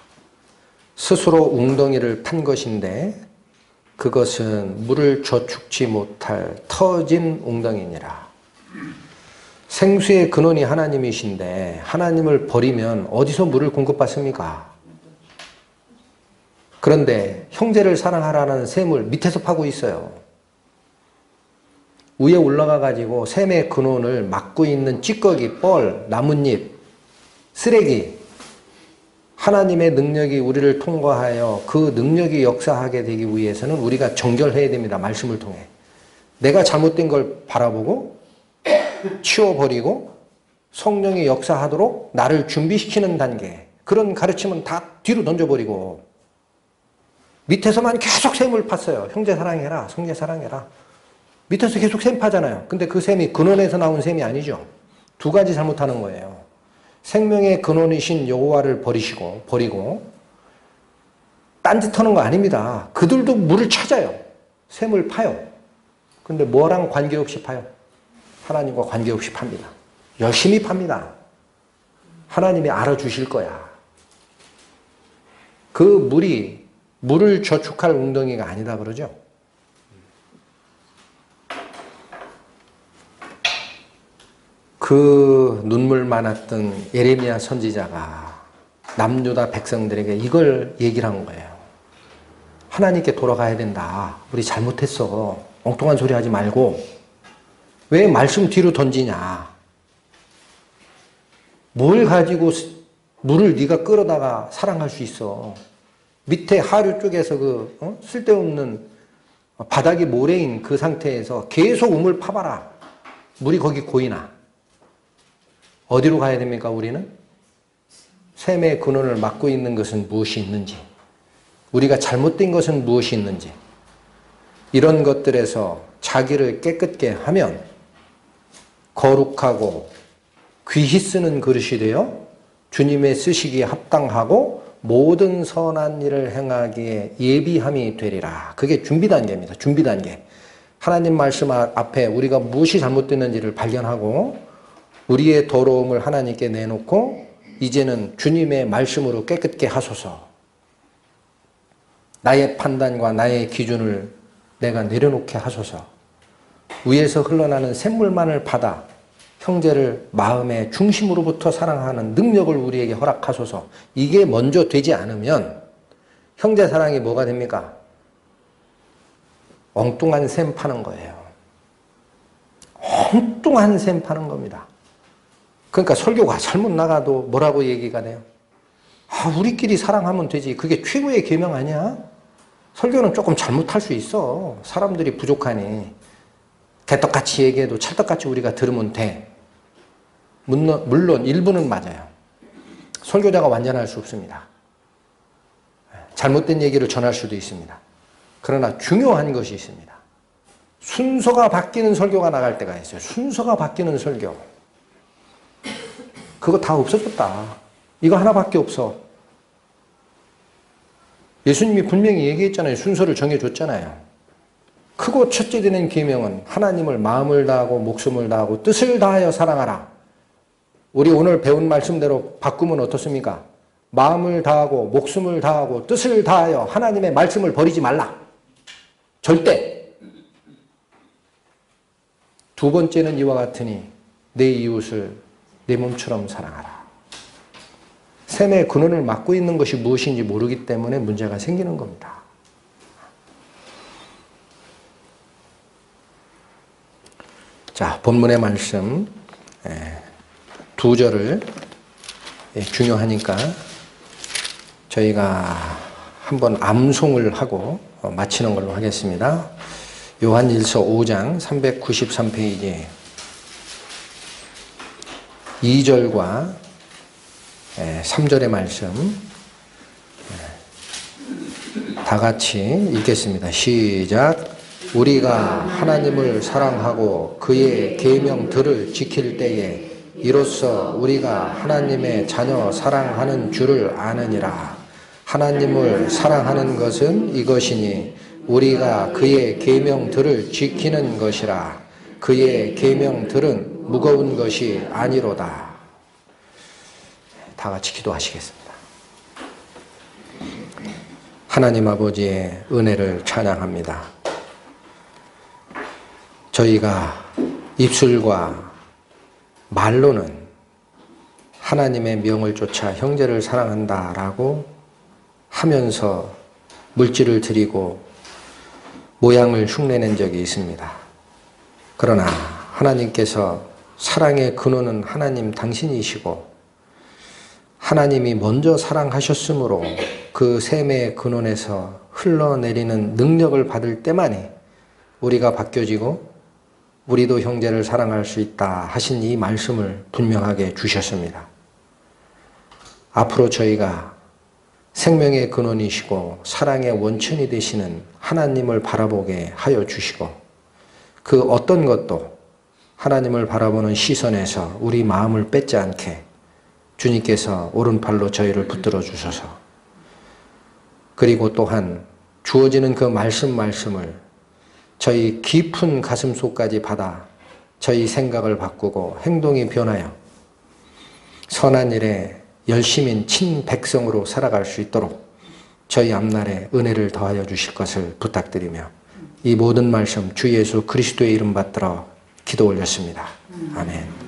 스스로 웅덩이를 판 것인데 그것은 물을 저축지 못할 터진 웅덩이니라. 생수의 근원이 하나님이신데 하나님을 버리면 어디서 물을 공급받습니까? 그런데 형제를 사랑하라는 샘을 밑에서 파고 있어요. 위에 올라가 가지고 샘의 근원을 막고 있는 찌꺼기, 뻘, 나뭇잎, 쓰레기, 하나님의 능력이 우리를 통과하여 그 능력이 역사하게 되기 위해서는 우리가 정결해야 됩니다. 말씀을 통해. 내가 잘못된 걸 바라보고 치워버리고 성령이 역사하도록 나를 준비시키는 단계, 그런 가르침은 다 뒤로 던져버리고 밑에서만 계속 샘을 팠어요. 형제 사랑해라, 성제 사랑해라. 밑에서 계속 샘 파잖아요. 근데 그 샘이 근원에서 나온 샘이 아니죠. 두 가지 잘못하는 거예요. 생명의 근원이신 여호와를 버리고 딴짓하는 거 아닙니다. 그들도 물을 찾아요. 샘을 파요. 근데 뭐랑 관계없이 파요? 하나님과 관계없이 팝니다. 열심히 팝니다. 하나님이 알아주실 거야. 그 물이 물을 저축할 웅덩이가 아니다 그러죠. 그 눈물 많았던 예레미야 선지자가 남유다 백성들에게 이걸 얘기를 한 거예요. 하나님께 돌아가야 된다. 우리 잘못했어. 엉뚱한 소리 하지 말고. 왜 말씀 뒤로 던지냐. 뭘 가지고 물을 네가 끌어다가 사랑할 수 있어. 밑에 하류 쪽에서 쓸데없는 바닥이 모래인 그 상태에서 계속 우물 파봐라. 물이 거기 고이나. 어디로 가야 됩니까, 우리는? 샘의 근원을 막고 있는 것은 무엇이 있는지, 우리가 잘못된 것은 무엇이 있는지, 이런 것들에서 자기를 깨끗게 하면 거룩하고 귀히 쓰는 그릇이 되어 주님의 쓰시기에 합당하고 모든 선한 일을 행하기에 예비함이 되리라. 그게 준비 단계입니다. 준비 단계. 하나님 말씀 앞에 우리가 무엇이 잘못됐는지를 발견하고 우리의 더러움을 하나님께 내놓고 이제는 주님의 말씀으로 깨끗게 하소서. 나의 판단과 나의 기준을 내가 내려놓게 하소서. 위에서 흘러나는 샘물만을 받아 형제를 마음의 중심으로부터 사랑하는 능력을 우리에게 허락하소서. 이게 먼저 되지 않으면 형제 사랑이 뭐가 됩니까? 엉뚱한 샘 파는 거예요. 엉뚱한 샘 파는 겁니다. 그러니까 설교가 잘못 나가도 뭐라고 얘기가 돼요? 우리끼리 사랑하면 되지. 그게 최고의 계명 아니야? 설교는 조금 잘못할 수 있어. 사람들이 부족하니. 개떡같이 얘기해도 찰떡같이 우리가 들으면 돼. 물론 일부는 맞아요. 설교자가 완전할 수 없습니다. 잘못된 얘기를 전할 수도 있습니다. 그러나 중요한 것이 있습니다. 순서가 바뀌는 설교가 나갈 때가 있어요. 순서가 바뀌는 설교. 그거 다 없어졌다. 이거 하나밖에 없어. 예수님이 분명히 얘기했잖아요. 순서를 정해줬잖아요. 크고 첫째 되는 계명은 하나님을 마음을 다하고 목숨을 다하고 뜻을 다하여 사랑하라. 우리 오늘 배운 말씀대로 바꾸면 어떻습니까? 마음을 다하고 목숨을 다하고 뜻을 다하여 하나님의 말씀을 버리지 말라. 절대. 두 번째는 이와 같으니 내 이웃을 내 몸처럼 사랑하라. 셈의 근원을 막고 있는 것이 무엇인지 모르기 때문에 문제가 생기는 겁니다. 자, 본문의 말씀 두 절을 중요하니까 저희가 한번 암송을 하고 마치는 걸로 하겠습니다. 요한일서 5장 393페이지 2절과 3절의 말씀 다 같이 읽겠습니다. 시작. 우리가 하나님을 사랑하고 그의 계명들을 지킬 때에 이로써 우리가 하나님의 자녀 사랑하는 줄을 아느니라. 하나님을 사랑하는 것은 이것이니 우리가 그의 계명들을 지키는 것이라. 그의 계명들은 무거운 것이 아니로다. 다 같이 기도하시겠습니다. 하나님 아버지의 은혜를 찬양합니다. 저희가 입술과 말로는 하나님의 명을 쫓아 형제를 사랑한다라고 하면서 물질을 드리고 모양을 흉내낸 적이 있습니다. 그러나 하나님께서 사랑의 근원은 하나님 당신이시고 하나님이 먼저 사랑하셨으므로 그 셈의 근원에서 흘러내리는 능력을 받을 때만이 우리가 바뀌어지고 우리도 형제를 사랑할 수 있다 하신 이 말씀을 분명하게 주셨습니다. 앞으로 저희가 생명의 근원이시고 사랑의 원천이 되시는 하나님을 바라보게 하여 주시고 그 어떤 것도 하나님을 바라보는 시선에서 우리 마음을 뺏지 않게 주님께서 오른팔로 저희를 붙들어 주셔서 그리고 또한 주어지는 그 말씀을 저희 깊은 가슴속까지 받아 저희 생각을 바꾸고 행동이 변하여 선한 일에 열심인 친백성으로 살아갈 수 있도록 저희 앞날에 은혜를 더하여 주실 것을 부탁드리며 이 모든 말씀 주 예수 그리스도의 이름 받들어 기도 올렸습니다. 아멘.